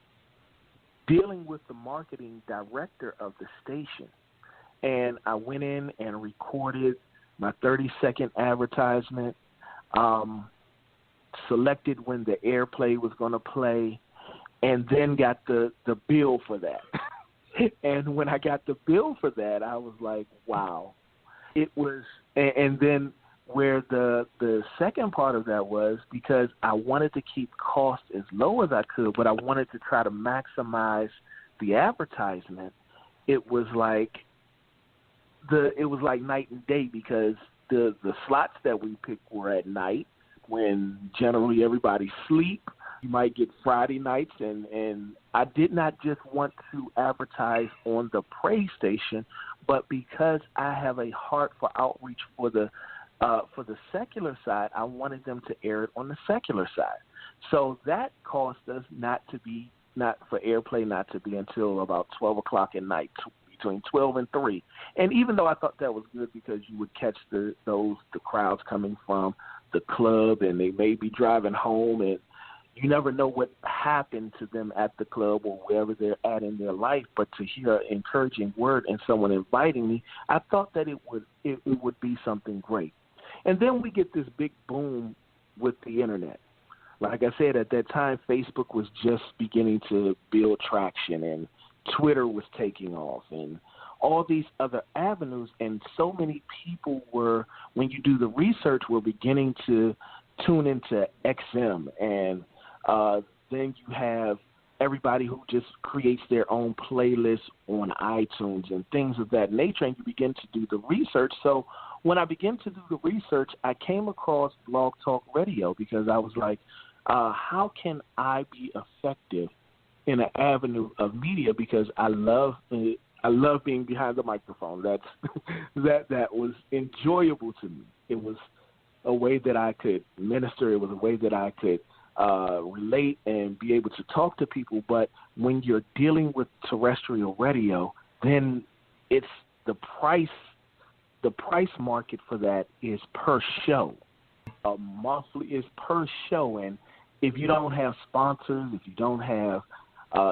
dealing with the marketing director of the station. And I went in and recorded my 30-second advertisement, selected when the airplay was going to play, and then got the bill for that. And when I got the bill for that, I was like, wow. It was, and then where the second part of that was, because I wanted to keep costs as low as I could, but I wanted to try to maximize the advertisement. It was like night and day, because the slots that we picked were at night when generally everybody sleep. You might get Friday nights, and I did not just want to advertise on the praise station, but because I have a heart for outreach for the secular side, I wanted them to air it on the secular side. So that caused us not for airplay not to be until about 12 o'clock at night, between 12 and 3. And even though I thought that was good because you would catch the crowds coming from the club, and they may be driving home, and you never know what happened to them at the club or wherever they're at in their life. But to hear an encouraging word and someone inviting me, I thought that it would be something great. And then we get this big boom with the internet. Like I said, at that time, Facebook was just beginning to build traction, and Twitter was taking off, and all these other avenues. And so many people were, when you do the research, were beginning to tune into XM, and then you have everybody who just creates their own playlists on iTunes and things of that nature, and you begin to do the research. So when I began to do the research, I came across Blog Talk Radio, because I was like, how can I be effective in an avenue of media? Because I love being behind the microphone. That was enjoyable to me. It was a way that I could minister. It was a way that I could relate and be able to talk to people. But when you're dealing with terrestrial radio, then it's the price market for that is per show. Monthly is per show, and if you don't have sponsors, if you don't have,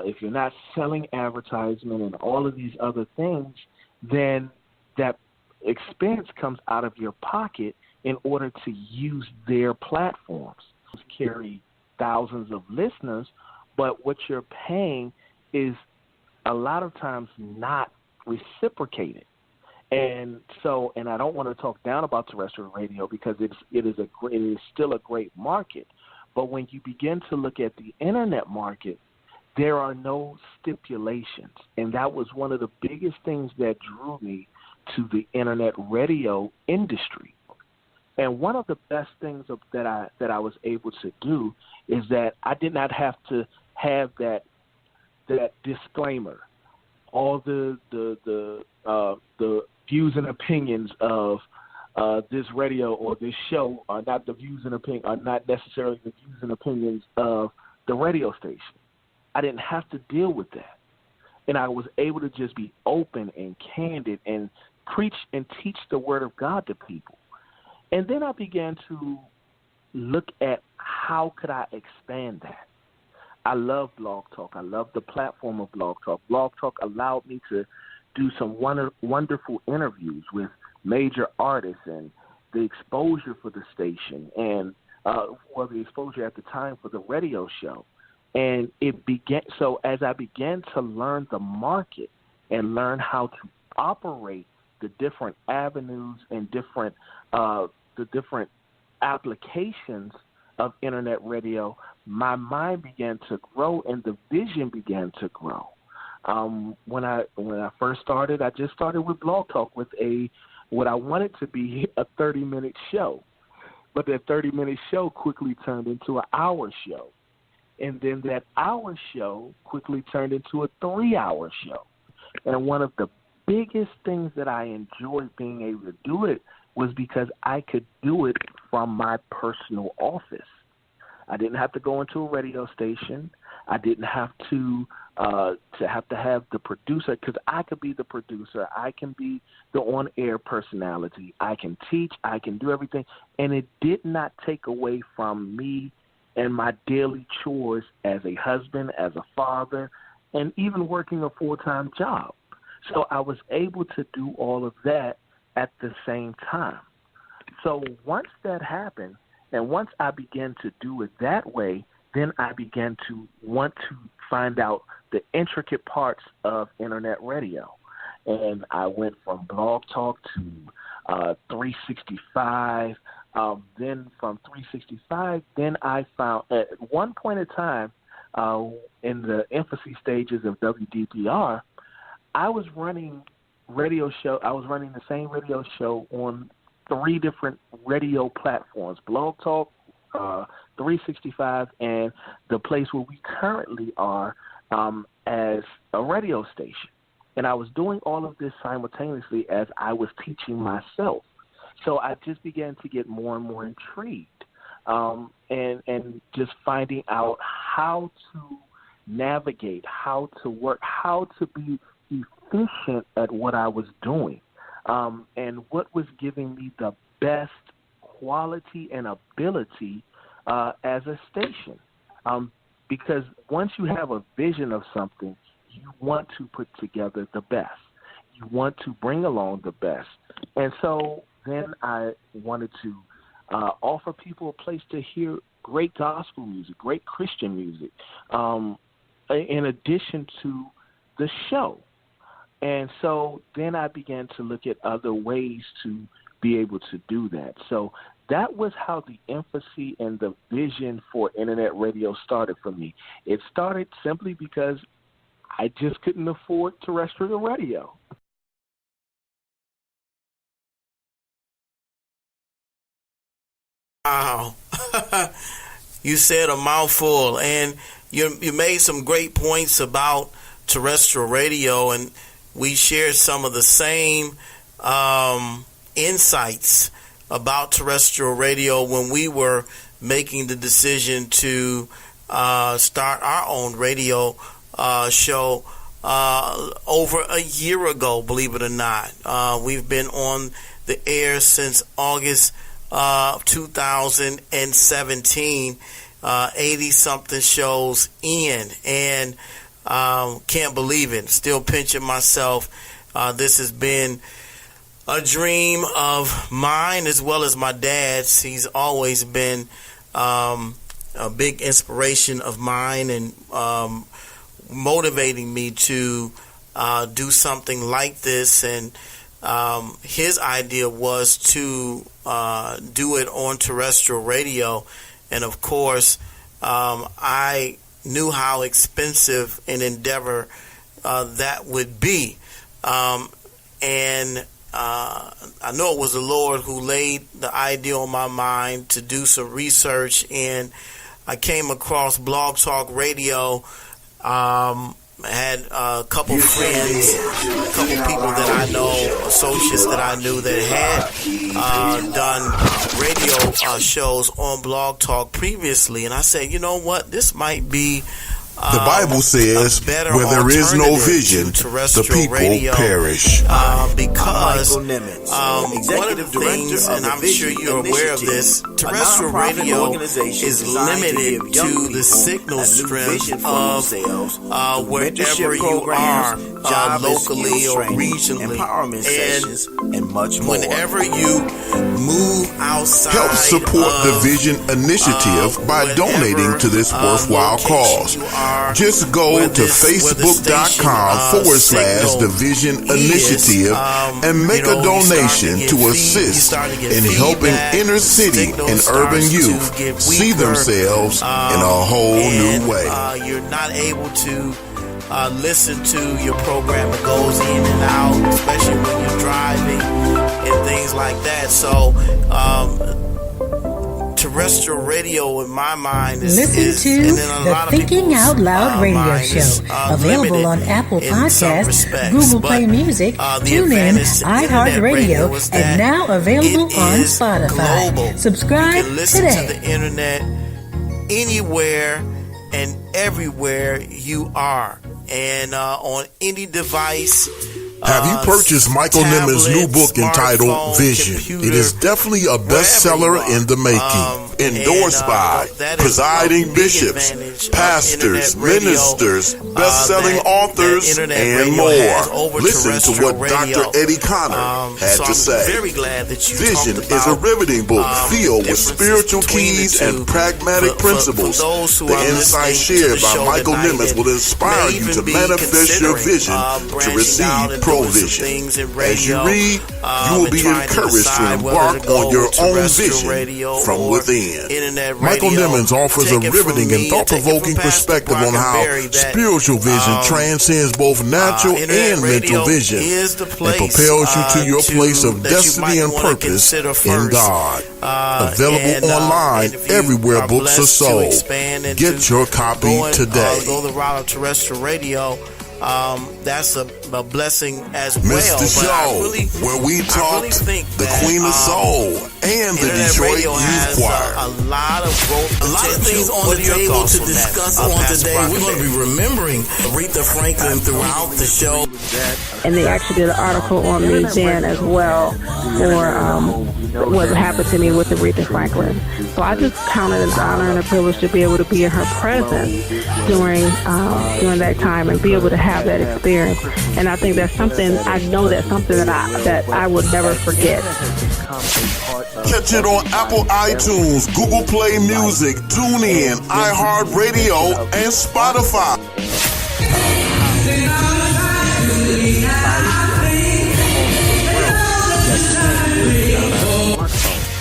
if you're not selling advertisement and all of these other things, then that expense comes out of your pocket in order to use their platforms. Carry thousands of listeners, but what you're paying is a lot of times not reciprocated. And so, and I don't want to talk down about terrestrial radio, because it is still a great market. But when you begin to look at the internet market, there are no stipulations, and that was one of the biggest things that drew me to the internet radio industry. And one of the best things that I was able to do is that I did not have to have that disclaimer. All the views and opinions of this radio or this show are not the views and are not necessarily the views and opinions of the radio station. I didn't have to deal with that, and I was able to just be open and candid and preach and teach the word of God to people. And then I began to look at how could I expand that. I love Blog Talk. I love the platform of Blog Talk. Blog Talk allowed me to do some wonderful interviews with major artists and the exposure for the station and the exposure at the time for the radio show. And it began. So as I began to learn the market and learn how to operate the different avenues and the different applications of internet radio, my mind began to grow and the vision began to grow. When I first started, I just started with Blog Talk with what I wanted to be a 30-minute show. But that 30-minute show quickly turned into an hour show. And then that hour show quickly turned into a 3-hour show. And one of the biggest things that I enjoyed being able to do it was because I could do it from my personal office. I didn't have to go into a radio station. I didn't have to have the producer, because I could be the producer. I can be the on-air personality. I can teach. I can do everything. And it did not take away from me and my daily chores as a husband, as a father, and even working a full-time job. So I was able to do all of that at the same time. So once that happened, and once I began to do it that way, then I began to want to find out the intricate parts of internet radio. And I went from Blog Talk to 365. Then from 365, then I found at one point in time in the infancy stages of WDPR, I was running the same radio show on 3 different radio platforms: Blog Talk, 365, and the place where we currently are as a radio station. And I was doing all of this simultaneously as I was teaching myself. So I just began to get more and more intrigued and just finding out how to navigate, how to work, how to be efficient at what I was doing, and what was giving me the best quality and ability as a station. Because once you have a vision of something, you want to put together the best. You want to bring along the best. And so then I wanted to offer people a place to hear great gospel music, great Christian music, in addition to the show. And so then I began to look at other ways to be able to do that. So that was how the infancy and the vision for internet radio started for me. It started simply because I just couldn't afford terrestrial radio. Wow. You said a mouthful, and you made some great points about terrestrial radio, and we shared some of the same insights about terrestrial radio when we were making the decision to start our own radio show over a year ago, believe it or not. We've been on the air since August 2017, 80-something shows in, and can't believe it. Still pinching myself. This has been a dream of mine as well as my dad's. He's always been a big inspiration of mine and motivating me to do something like this. And his idea was to do it on terrestrial radio. And of course, I knew how expensive an endeavor that would be. And I know it was the Lord who laid the idea on my mind to do some research, and I came across Blog Talk Radio. I had a couple friends, a couple people that I know, associates that I knew that had done radio shows on Blog Talk previously. And I said, you know what, this might be The Bible says, where there is no vision, the people perish. Because one of the things, and I'm sure you're aware of this, terrestrial radio is limited to the signal strength of wherever you are, locally or regionally. And much more. Whenever you move outside, help support the Vision Initiative by donating to this worthwhile cause. Just go to facebook.com/The Vision Initiative and make a donation to assist in helping inner city and urban youth see themselves in a whole new way. You're not able to listen to your program. It goes in and out, especially when you're driving and things like that. So terrestrial radio, in my mind, is listen to the Thinking Out Loud radio show, available on Apple Podcasts, Google Play Music, TuneIn, iHeartRadio, and now available on Spotify. Subscribe you can listen today. to the internet anywhere and everywhere you are, and on any device. Have you purchased Michael Nimitz' new book entitled Vision? It is definitely a bestseller in the making. Endorsed by presiding bishops, pastors, ministers, best-selling authors, and more. Listen to what Dr. Eddie Connor had to say. Vision is a riveting book filled with spiritual keys and pragmatic principles. The insights shared by Michael Nimitz will inspire you to manifest your vision to receive provision. As you read, you will be encouraged to embark on your own vision from within. Michael Nimitz offers a riveting and thought-provoking perspective on how spiritual vision transcends both natural and mental vision and propels you to your place of destiny and purpose in God. Available online everywhere books are sold. Get your copy today. Go the route of terrestrial radio. That's a blessing as well. Mr. Joe, where we talk the Queen of Soul and the Detroit Youth Choir. A lot of growth, a lot of things on the table to discuss on today. We're going to be remembering Aretha Franklin throughout the show. And they actually did an article on me then as well for what happened to me with Aretha Franklin. So I just count it an honor and a privilege to be able to be in her presence during that time and be able to have that experience. And I think that's something, I know that's something that I would never forget. Catch it on Apple iTunes, Google Play Music, TuneIn, iHeartRadio, and Spotify.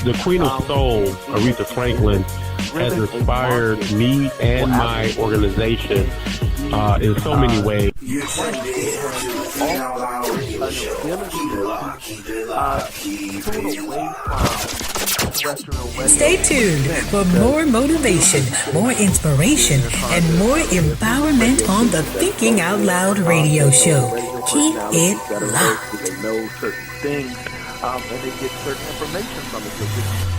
The Queen of Soul, Aretha Franklin, has inspired me and my organization in so many ways. You're tuned in to the Thinking Out Loud radio show. Keep it locked, keep it locked, keep it locked. Stay tuned for more motivation, more inspiration, and more empowerment on the Thinking Out Loud radio show. Keep it locked. They know certain things, and they get certain information from it.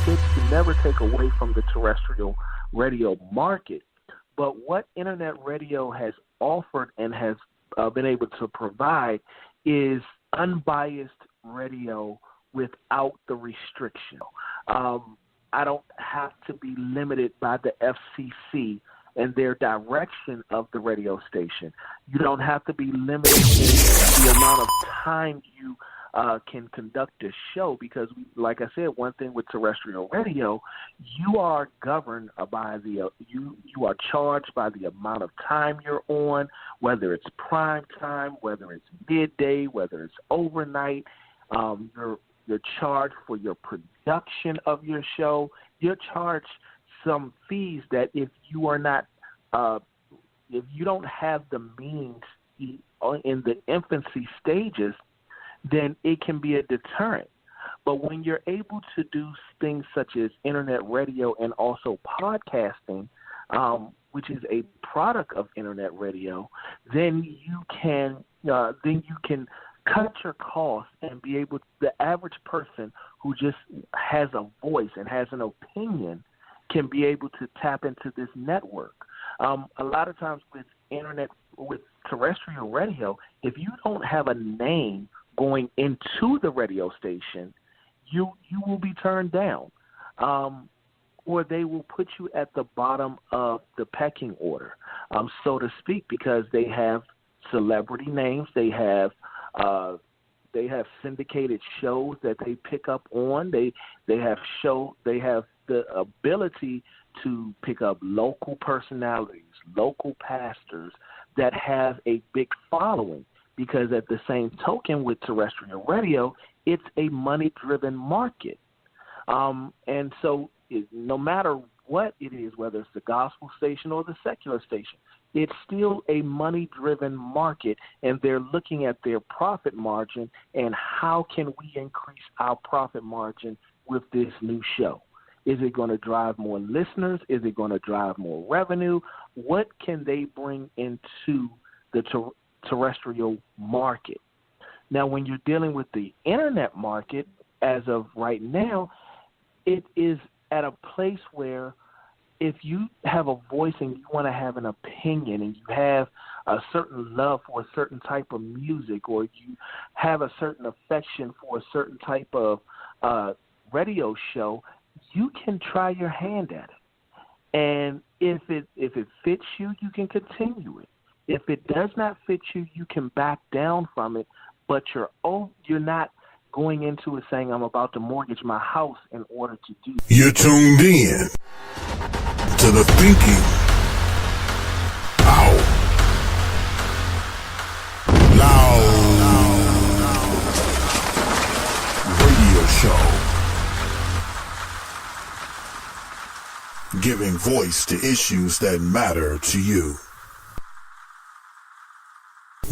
So it can never take away from the terrestrial radio market. But what internet radio has offered and has been able to provide is unbiased radio without the restriction. I don't have to be limited by the FCC and their direction of the radio station. You don't have to be limited in the amount of time you can conduct a show because, like I said, one thing with terrestrial radio, you are governed by you are charged by the amount of time you're on, whether it's prime time, whether it's midday, whether it's overnight. You're charged for your production of your show. You're charged some fees that if you are not, if you don't have the means in the infancy stages, then it can be a deterrent. But when you're able to do things such as internet radio and also podcasting, which is a product of internet radio, then you can cut your costs and be able. The average person who just has a voice and has an opinion can be able to tap into this network. A lot of times with internet, with terrestrial radio, if you don't have a name going into the radio station, you will be turned down, or they will put you at the bottom of the pecking order, so to speak, because they have celebrity names, they have syndicated shows that they pick up on, they have the ability to pick up local personalities, local pastors that have a big following, because at the same token with terrestrial radio, it's a money-driven market. And so no matter what it is, whether it's the gospel station or the secular station, it's still a money-driven market, and they're looking at their profit margin and how can we increase our profit margin with this new show. Is it going to drive more listeners? Is it going to drive more revenue? What can they bring into the terrestrial market? Now, when you're dealing with the internet market, as of right now, it is at a place where if you have a voice and you want to have an opinion and you have a certain love for a certain type of music, or you have a certain affection for a certain type of radio show, you can try your hand at it. And if it fits you, you can continue it. If it does not fit you, you can back down from it, but you're not going into it saying, I'm about to mortgage my house in order to do that. You're tuned in to the Thinking Out Loud radio show. Giving voice to issues that matter to you.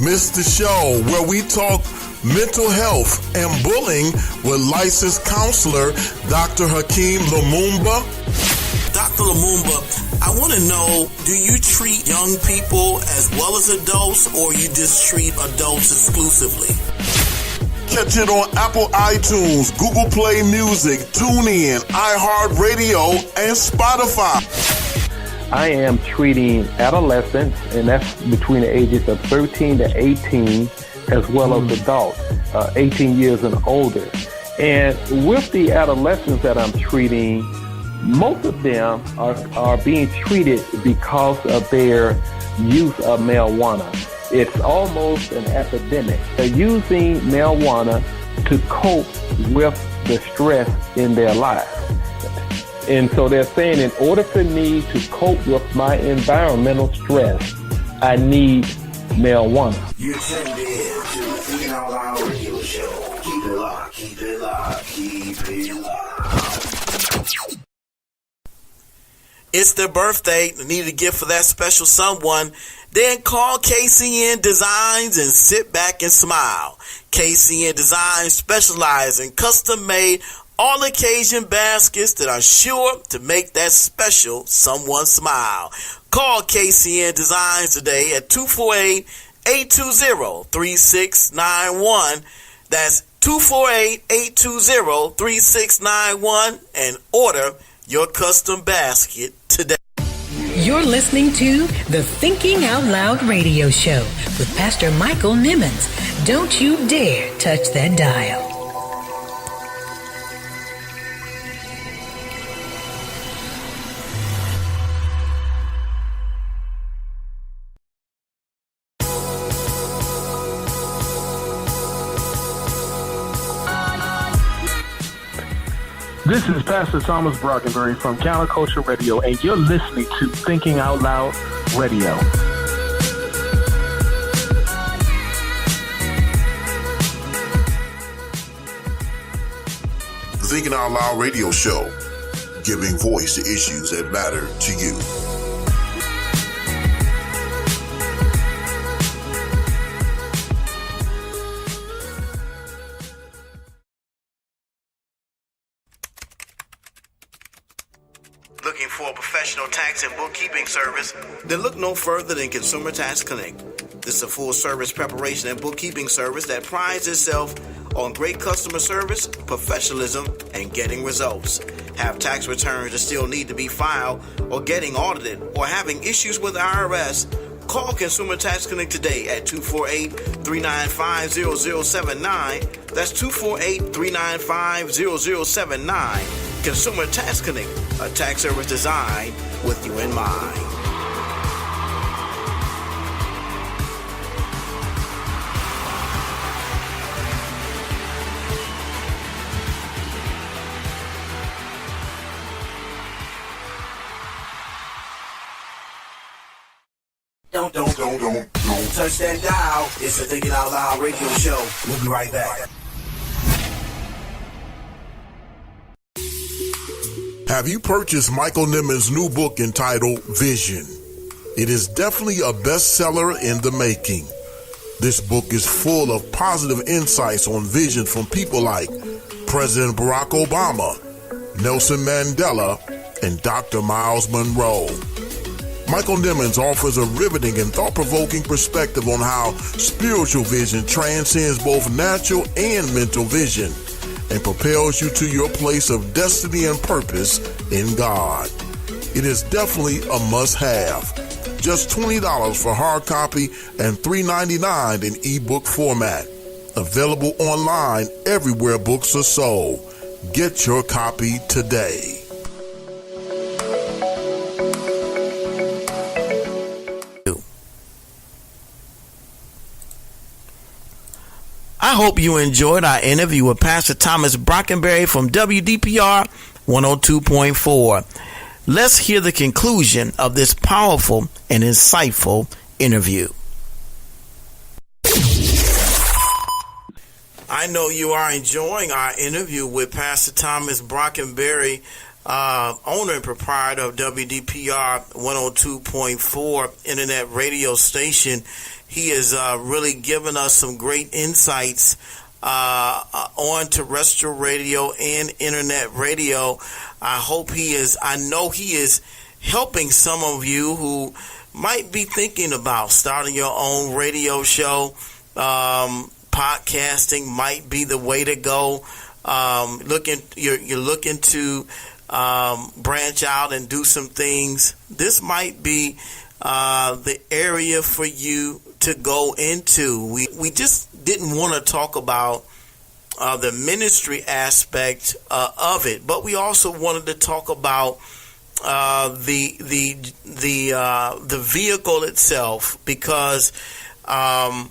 Miss the show where we talk mental health and bullying with licensed counselor Dr. Hakeem Lumumba. Dr. Lumumba, I want to know, do you treat young people as well as adults, or you just treat adults exclusively? Catch it on Apple iTunes, Google Play Music, TuneIn, iHeartRadio, and Spotify. I am treating adolescents, and that's between the ages of 13 to 18, as well as adults, 18 years and older. And with the adolescents that I'm treating, most of them are being treated because of their use of marijuana. It's almost an epidemic. They're using marijuana to cope with the stress in their lives. And so they're saying, in order for me to cope with my environmental stress, I need marijuana. You're tuned in to the Thinking Out Loud radio show. Keep it locked, keep it locked, keep it locked. It's their birthday. They need a gift for that special someone. Then call KCN Designs and sit back and smile. KCN Designs specialize in custom-made all-occasion baskets that are sure to make that special someone smile. Call KCN Designs today at 248-820-3691. That's 248-820-3691 and order your custom basket today. You're listening to the Thinking Out Loud radio show with Pastor Michael Nimmons. Don't you dare touch that dial. This is Pastor Thomas Brockenberry from Counterculture Radio, and you're listening to Thinking Out Loud Radio. The Thinking Out Loud radio show, giving voice to issues that matter to you. Looking for a professional tax and bookkeeping service? Then look no further than Consumer Tax Connect. This is a full-service preparation and bookkeeping service that prides itself on great customer service, professionalism, and getting results. Have tax returns that still need to be filed or getting audited or having issues with the IRS? Call Consumer Tax Clinic today at 248-395-0079. That's 248-395-0079. Consumer Tax Clinic, a tax service designed with you in mind. Don't touch that dial. It's the Thinking Out Loud radio show. We'll be right back. Have you purchased Michael Nimmons' new book entitled Vision? It is definitely a bestseller in the making. This book is full of positive insights on vision from people like President Barack Obama, Nelson Mandela, and Dr. Miles Monroe. Michael Nimmons offers a riveting and thought-provoking perspective on how spiritual vision transcends both natural and mental vision and propels you to your place of destiny and purpose in God. It is definitely a must-have. Just $20 for hard copy and $3.99 in ebook format. Available online everywhere books are sold. Get your copy today. I hope you enjoyed our interview with Pastor Thomas Brockenberry from WDPR 102.4. Let's hear the conclusion of this powerful and insightful interview. I know you are enjoying our interview with Pastor Thomas Brockenberry, owner and proprietor of WDPR 102.4 internet radio station. He has really given us some great insights on terrestrial radio and internet radio. I know he is helping some of you who might be thinking about starting your own radio show. Podcasting might be the way to go. You're looking to branch out and do some things. This might be the area for you to go into. We just didn't want to talk about the ministry aspect of it, but we also wanted to talk about the vehicle itself, because I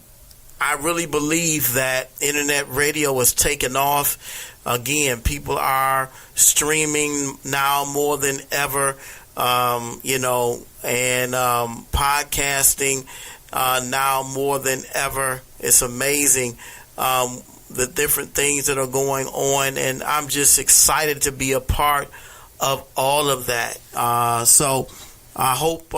really believe that internet radio is taking off. Again, people are streaming now more than ever, and podcasting now more than ever. It's amazing the different things that are going on, and I'm just excited to be a part of all of that. So I hope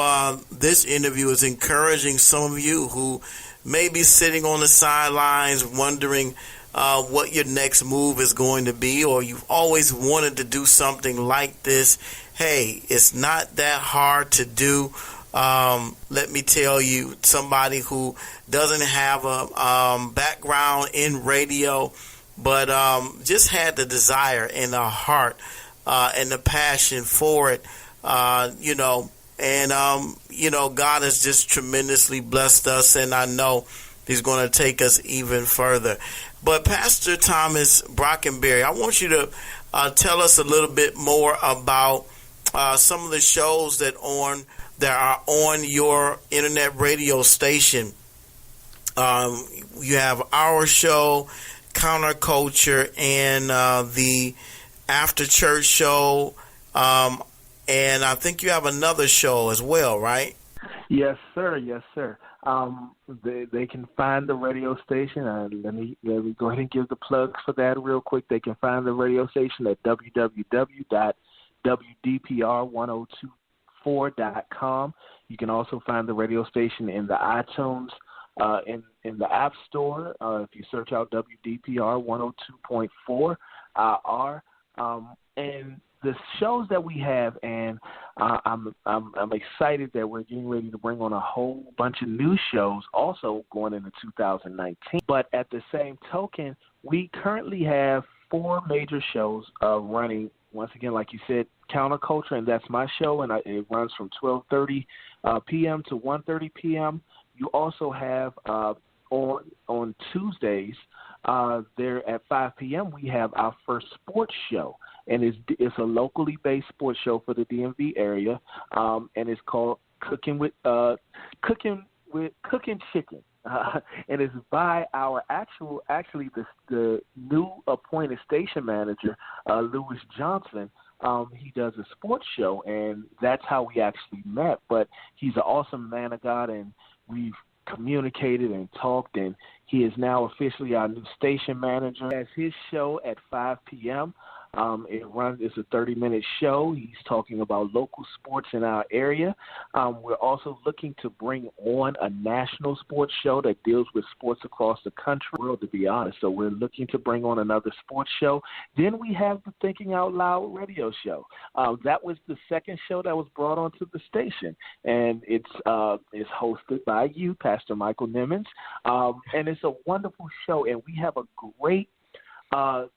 this interview is encouraging some of you who may be sitting on the sidelines wondering what your next move is going to be, or you've always wanted to do something like this. Hey, it's not that hard to do. Let me tell you, somebody who doesn't have a background in radio, but just had the desire and the heart and the passion for it, God has just tremendously blessed us, and I know He's going to take us even further. But Pastor Thomas Brockenberry, I want you to tell us a little bit more about some of the shows that are on your internet radio station. You have our show, Counterculture, and the After Church show, and I think you have another show as well, right? Yes, sir. Yes, sir. They can find the radio station. Let me go ahead and give the plugs for that real quick. They can find the radio station at www.wdpr1024.com. You can also find the radio station in the iTunes, in the App Store. If you search out WDPR 102.4 R, and the shows that we have, and I'm excited that we're getting ready to bring on a whole bunch of new shows also going into 2019. But at the same token, We currently have 4 major shows running. Once again, like you said, Counterculture, and that's my show, and it runs from 12:30 p.m. to 1:30 p.m. You also have on Tuesdays, there at 5 p.m. we have our first sports show, and it's a locally based sports show for the DMV area, and it's called Cooking Chicken. And it's by our the new appointed station manager, Lewis Johnson. He does a sports show, and that's how we actually met. But he's an awesome man of God, and we've communicated and talked, and he is now officially our new station manager. He has his show at 5 p.m. It's a 30-minute show. He's talking about local sports in our area. We're also looking to bring on a national sports show that deals with sports across the country, world, to be honest. So we're looking to bring on another sports show. Then we have the Thinking Out Loud radio show. That was the second show that was brought onto the station, and it's hosted by you, Pastor Michael Nimmons, and it's a wonderful show, and we have a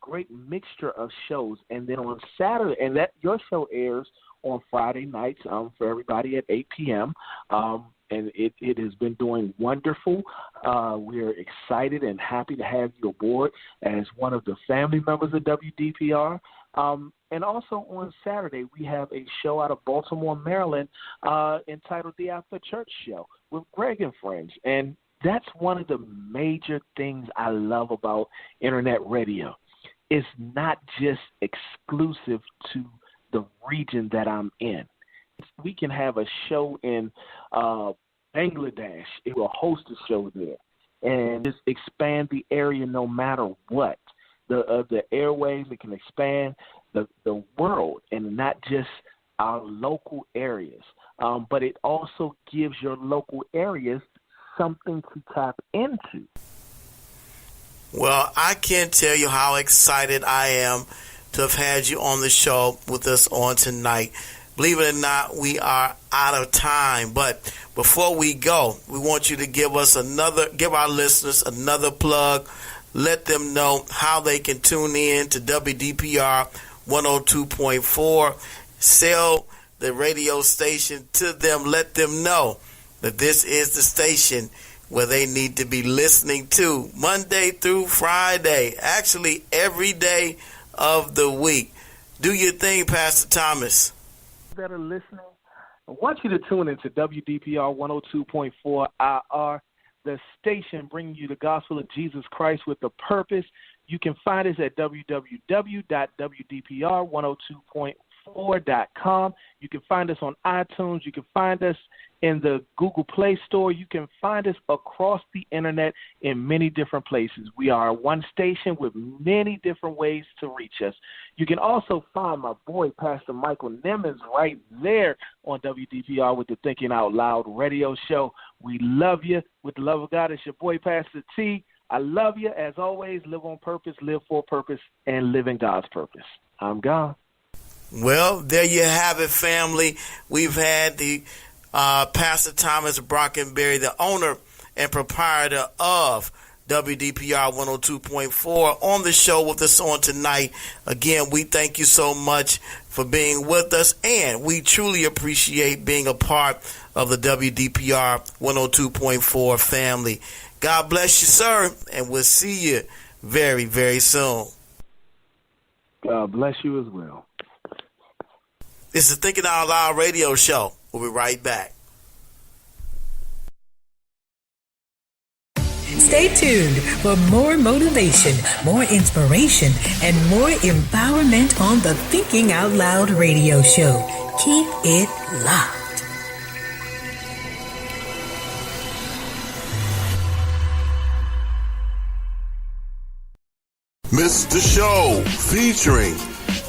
great mixture of shows. And then on Saturday, and that your show airs on Friday nights for everybody at 8 p.m. And it has been doing wonderful. We're excited and happy to have you aboard as one of the family members of WDPR. And also on Saturday, we have a show out of Baltimore, Maryland, entitled The After Church Show with Greg and Friends. And that's one of the major things I love about internet radio. It's not just exclusive to the region that I'm in. We can have a show in Bangladesh. It will host a show there and just expand the area no matter what. The airwaves, it can expand the world and not just our local areas. But it also gives your local areas something to tap into. Well, I can't tell you how excited I am to have had you on the show with us on tonight. Believe it or not, we are out of time. But before we go, we want you to give our listeners another plug. Let them know how they can tune in to WDPR 102.4. Sell the radio station to them. Let them know that this is the station where they need to be listening to Monday through Friday, actually every day of the week. Do your thing, Pastor Thomas. That are listening, I want you to tune into WDPR 102.4 IR, the station bringing you the gospel of Jesus Christ with a purpose. You can find us at www.WDPR102.4.com. You can find us on iTunes. You can find us in the Google Play Store. You can find us across the internet in many different places. We are one station with many different ways to reach us. You can also find my boy, Pastor Michael Nimmons, right there on WDPR with the Thinking Out Loud radio show. We love you with the love of God. It's your boy, Pastor T. I love you. As always, live on purpose, live for purpose, and live in God's purpose. I'm gone. Well, there you have it, family. We've had the Pastor Thomas Brockenberry, the owner and proprietor of WDPR 102.4, on the show with us on tonight. Again, we thank you so much for being with us, and we truly appreciate being a part of the WDPR 102.4 family. God bless you, sir, and we'll see you very, very soon. God bless you as well. This is Thinking Out Loud radio show. We'll be right back. Stay tuned for more motivation, more inspiration, and more empowerment on the Thinking Out Loud radio show. Keep it locked. Missed the show featuring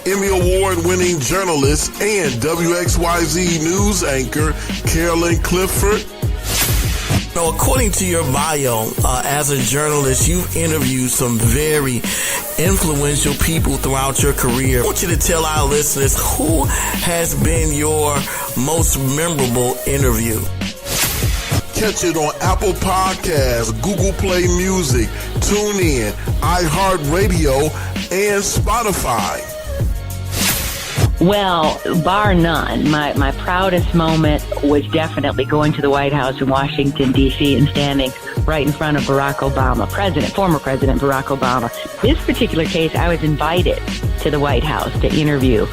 Emmy Award-winning journalist and WXYZ news anchor Carolyn Clifford. Now, according to your bio, as a journalist, you've interviewed some very influential people throughout your career. I want you to tell our listeners who has been your most memorable interview. Catch it on Apple Podcasts, Google Play Music, TuneIn, iHeartRadio, and Spotify. Well, bar none, my proudest moment was definitely going to the White House in Washington, D.C. and standing right in front of Barack Obama, former President Barack Obama. This particular case, I was invited to the White House to interview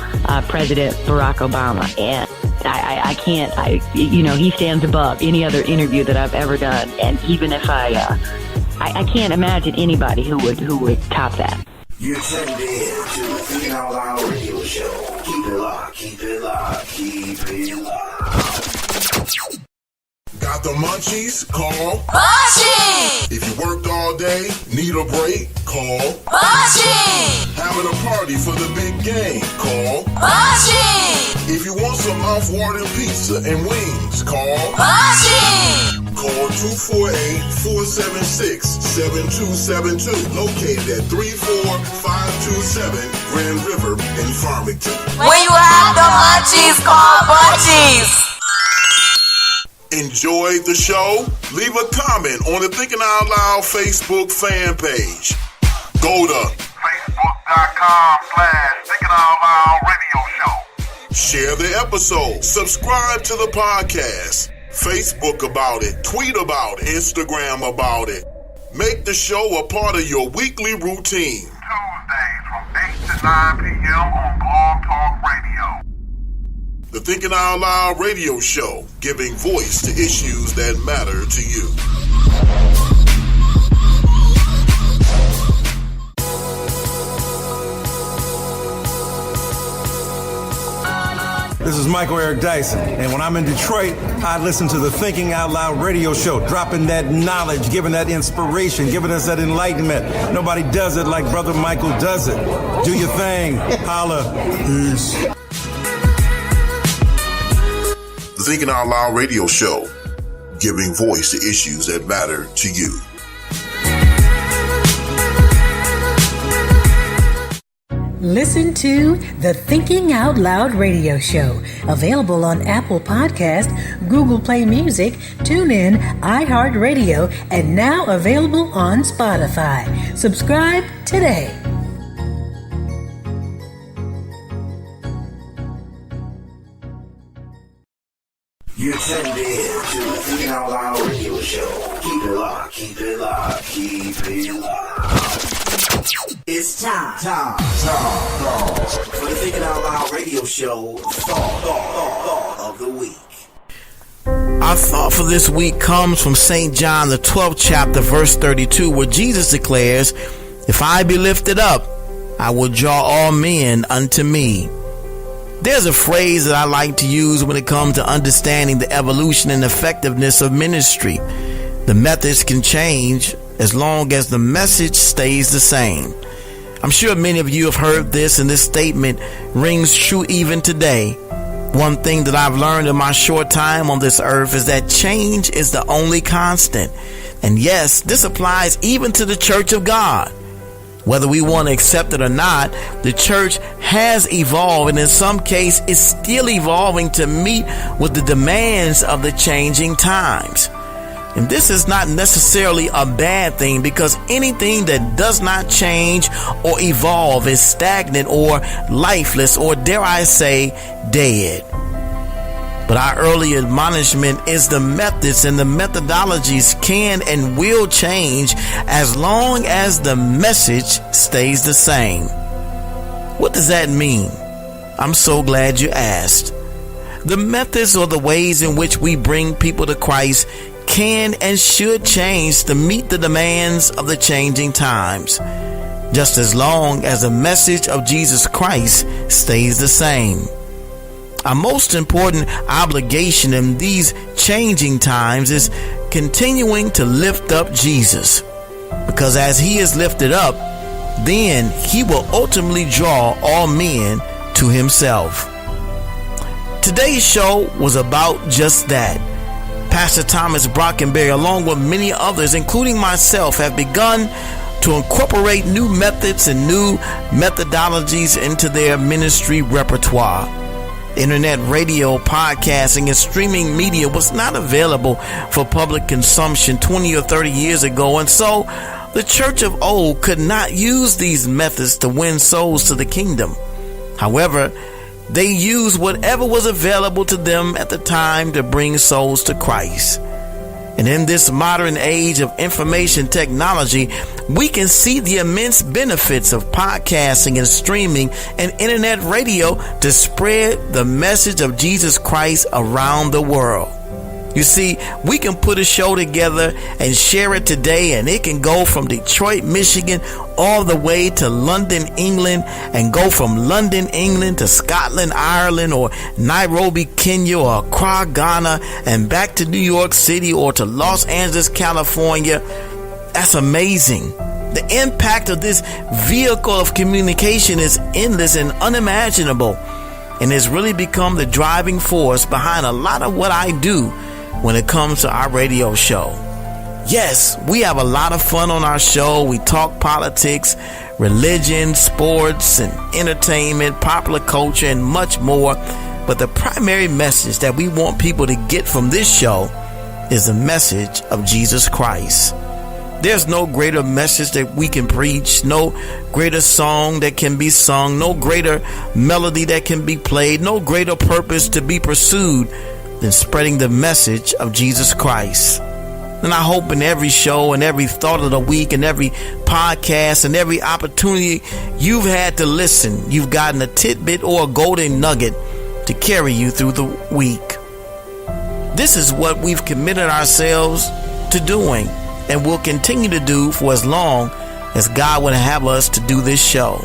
President Barack Obama, and I can't, he stands above any other interview that I've ever done, and even if I can't imagine anybody who would top that. You're tuned in to the Thinking Out Loud radio show. Keep it locked, keep it locked, keep it locked. Got the munchies? Call Munchie! If you worked all day, need a break? Call Munchie! Having a party for the big game? Call Munchie! If you want some mouth-watering pizza and wings? Call Munchie! Call 248-476-7272. Located at 34527 Grand River in Farmington. When you have the munchies, call Munchies! Enjoyed the show? Leave a comment on the Thinking Out Loud Facebook fan page. Go to Facebook.com/Thinking Out Loud Radio Show. Share the episode. Subscribe to the podcast. Facebook about it. Tweet about it. Instagram about it. Make the show a part of your weekly routine. Tuesdays from 8 to 9 p.m. on Blog Talk Radio. The Thinking Out Loud radio show, giving voice to issues that matter to you. This is Michael Eric Dyson, and when I'm in Detroit, I listen to the Thinking Out Loud radio show, dropping that knowledge, giving that inspiration, giving us that enlightenment. Nobody does it like Brother Michael does it. Do your thing. Holla. Peace. The Thinking Out Loud radio show, giving voice to issues that matter to you. Listen to the Thinking Out Loud radio show, available on Apple Podcast, Google Play Music, TuneIn, iHeartRadio, and now available on Spotify. Subscribe today. You're tuned in to the Thinking Out Loud radio show. Keep it locked, keep it locked, keep it locked. It's time for the Thinking Out Loud radio show thought of the week. Our thought for this week comes from St. John, the 12th chapter, verse 32, where Jesus declares, "If I be lifted up, I will draw all men unto me." There's a phrase that I like to use when it comes to understanding the evolution and effectiveness of ministry. The methods can change as long as the message stays the same. I'm sure many of you have heard this, and this statement rings true even today. One thing that I've learned in my short time on this earth is that change is the only constant. And yes, this applies even to the Church of God. Whether we want to accept it or not, the church has evolved, and in some cases is still evolving to meet with the demands of the changing times. And this is not necessarily a bad thing, because anything that does not change or evolve is stagnant or lifeless, or dare I say, dead. But our early admonishment is the methods and the methodologies can and will change as long as the message stays the same. What does that mean? I'm so glad you asked. The methods or the ways in which we bring people to Christ can and should change to meet the demands of the changing times, just as long as the message of Jesus Christ stays the same. Our most important obligation in these changing times is continuing to lift up Jesus, because as he is lifted up, then he will ultimately draw all men to himself. Today's show was about just that. Pastor Thomas Brockenberry, along with many others, including myself, have begun to incorporate new methods and new methodologies into their ministry repertoire. Internet radio, podcasting, and streaming media was not available for public consumption 20 or 30 years ago, and so the church of old could not use these methods to win souls to the kingdom. However, they used whatever was available to them at the time to bring souls to Christ. And in this modern age of information technology, we can see the immense benefits of podcasting and streaming and internet radio to spread the message of Jesus Christ around the world. You see, we can put a show together and share it today, and it can go from Detroit, Michigan, all the way to London, England, and go from London, England to Scotland, Ireland, or Nairobi, Kenya, or Accra, Ghana, and back to New York City or to Los Angeles, California. That's amazing. The impact of this vehicle of communication is endless and unimaginable, and has really become the driving force behind a lot of what I do when it comes to our radio show. Yes, we have a lot of fun on our show. We talk politics, religion, sports, and entertainment, popular culture, and much more. But the primary message that we want people to get from this show is the message of Jesus Christ. There's no greater message that we can preach, no greater song that can be sung, no greater melody that can be played, no greater purpose to be pursued than spreading the message of Jesus Christ. And I hope in every show and every thought of the week and every podcast and every opportunity you've had to listen, you've gotten a tidbit or a golden nugget to carry you through the week. This is what we've committed ourselves to doing and will continue to do for as long as God would have us to do this show.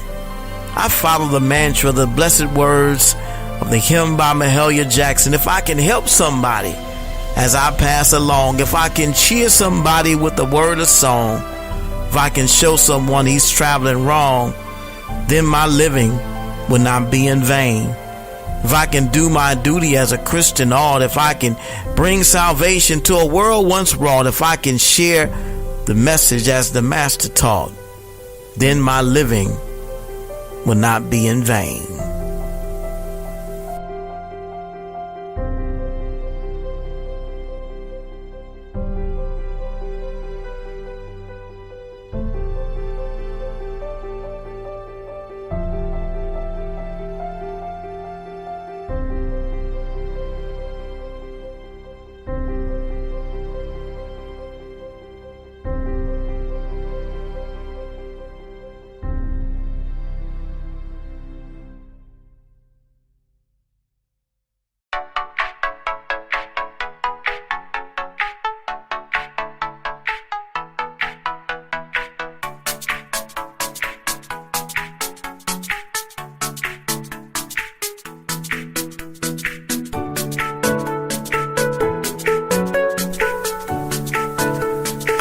I follow the mantra, the blessed words of the hymn by Mahalia Jackson. If I can help somebody as I pass along, if I can cheer somebody with a word of song, if I can show someone he's traveling wrong, then my living will not be in vain. If I can do my duty as a Christian ought, if I can bring salvation to a world once wrought, if I can share the message as the Master taught, then my living will not be in vain.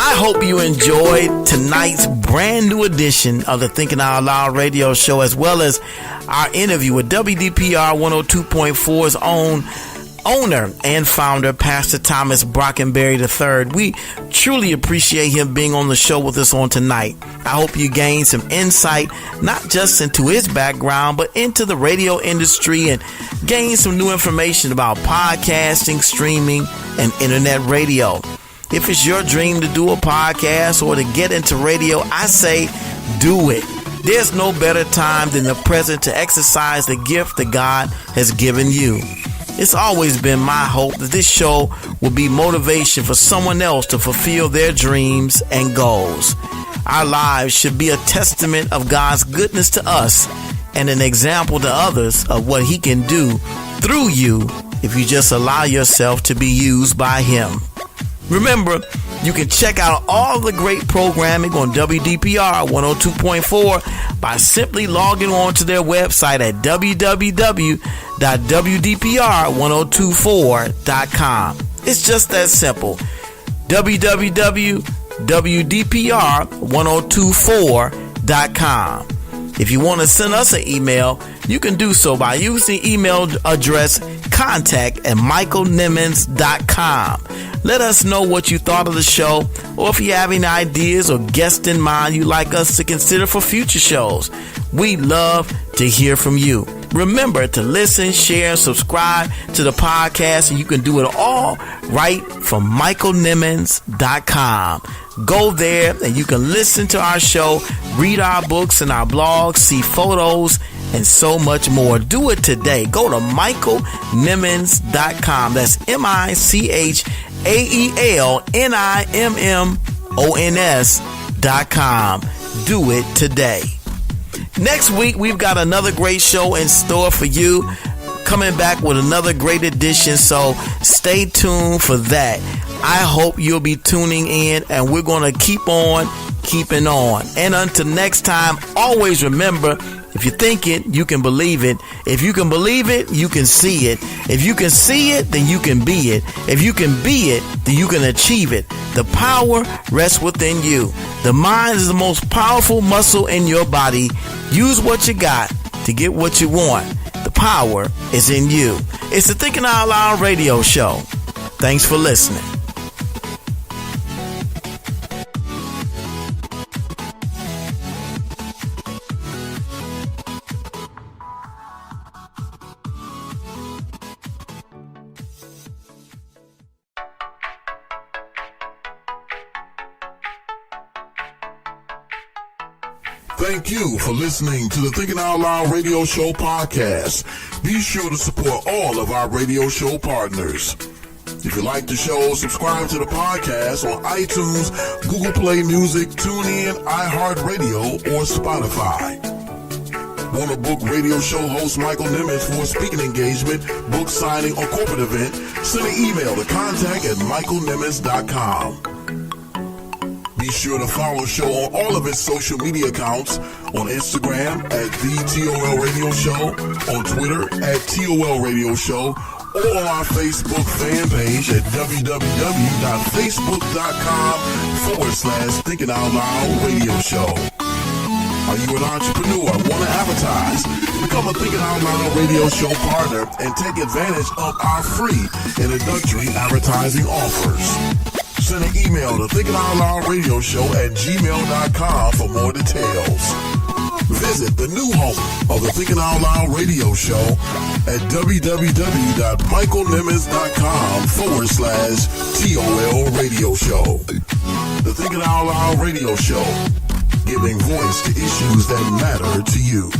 I hope you enjoyed tonight's brand new edition of the Thinking Out Loud radio show, as well as our interview with WDPR 102.4's own owner and founder, Pastor Thomas Brockenberry III. We truly appreciate him being on the show with us on tonight. I hope you gained some insight, not just into his background, but into the radio industry, and gained some new information about podcasting, streaming, and internet radio. If it's your dream to do a podcast or to get into radio, I say do it. There's no better time than the present to exercise the gift that God has given you. It's always been my hope that this show will be motivation for someone else to fulfill their dreams and goals. Our lives should be a testament of God's goodness to us and an example to others of what He can do through you if you just allow yourself to be used by Him. Remember, you can check out all the great programming on WDPR 102.4 by simply logging on to their website at www.wdpr1024.com. It's just that simple. www.wdpr1024.com. If you want to send us an email, you can do so by using email address contact@michaelnimmons.com. Let us know what you thought of the show, or if you have any ideas or guests in mind you'd like us to consider for future shows. We'd love to hear from you. Remember to listen, share, subscribe to the podcast, and you can do it all right from michaelnimmons.com. Go there and you can listen to our show, read our books and our blogs, see photos, and so much more. Do it today. Go to michaelnimmons.com. That's michaelnimmons.com. Do it today. Next week, we've got another great show in store for you. Coming back with another great edition, so stay tuned for that. I hope you'll be tuning in, and we're going to keep on keeping on. And until next time, always remember, if you think it, you can believe it. If you can believe it, you can see it. If you can see it, then you can be it. If you can be it, then you can achieve it. The power rests within you. The mind is the most powerful muscle in your body. Use what you got to get what you want. The power is in you. It's the Thinking Out Loud radio show. Thanks for listening. Thank you for listening to the Thinking Out Loud Radio Show podcast. Be sure to support all of our radio show partners. If you like the show, subscribe to the podcast on iTunes, Google Play Music, TuneIn, iHeartRadio, or Spotify. Want to book radio show host Michael Nimmons for a speaking engagement, book signing, or corporate event? Send an email to contact@michaelnimmons.com. Be sure to follow the show on all of its social media accounts, on Instagram at the TOL Radio Show, on Twitter at TOL Radio Show, or on our Facebook fan page at www.facebook.com/Thinking Out Loud Radio Show. Are you an entrepreneur? Want to advertise? Become a Thinking Out Loud Radio Show partner and take advantage of our free introductory advertising offers. Send an email to thinkingoutloudradioshow@gmail.com for more details. Visit the new home of the Thinking Out Loud Radio Show at www.michaelnimmons.com/TOL Radio Show. The Thinking Out Loud Radio Show, giving voice to issues that matter to you.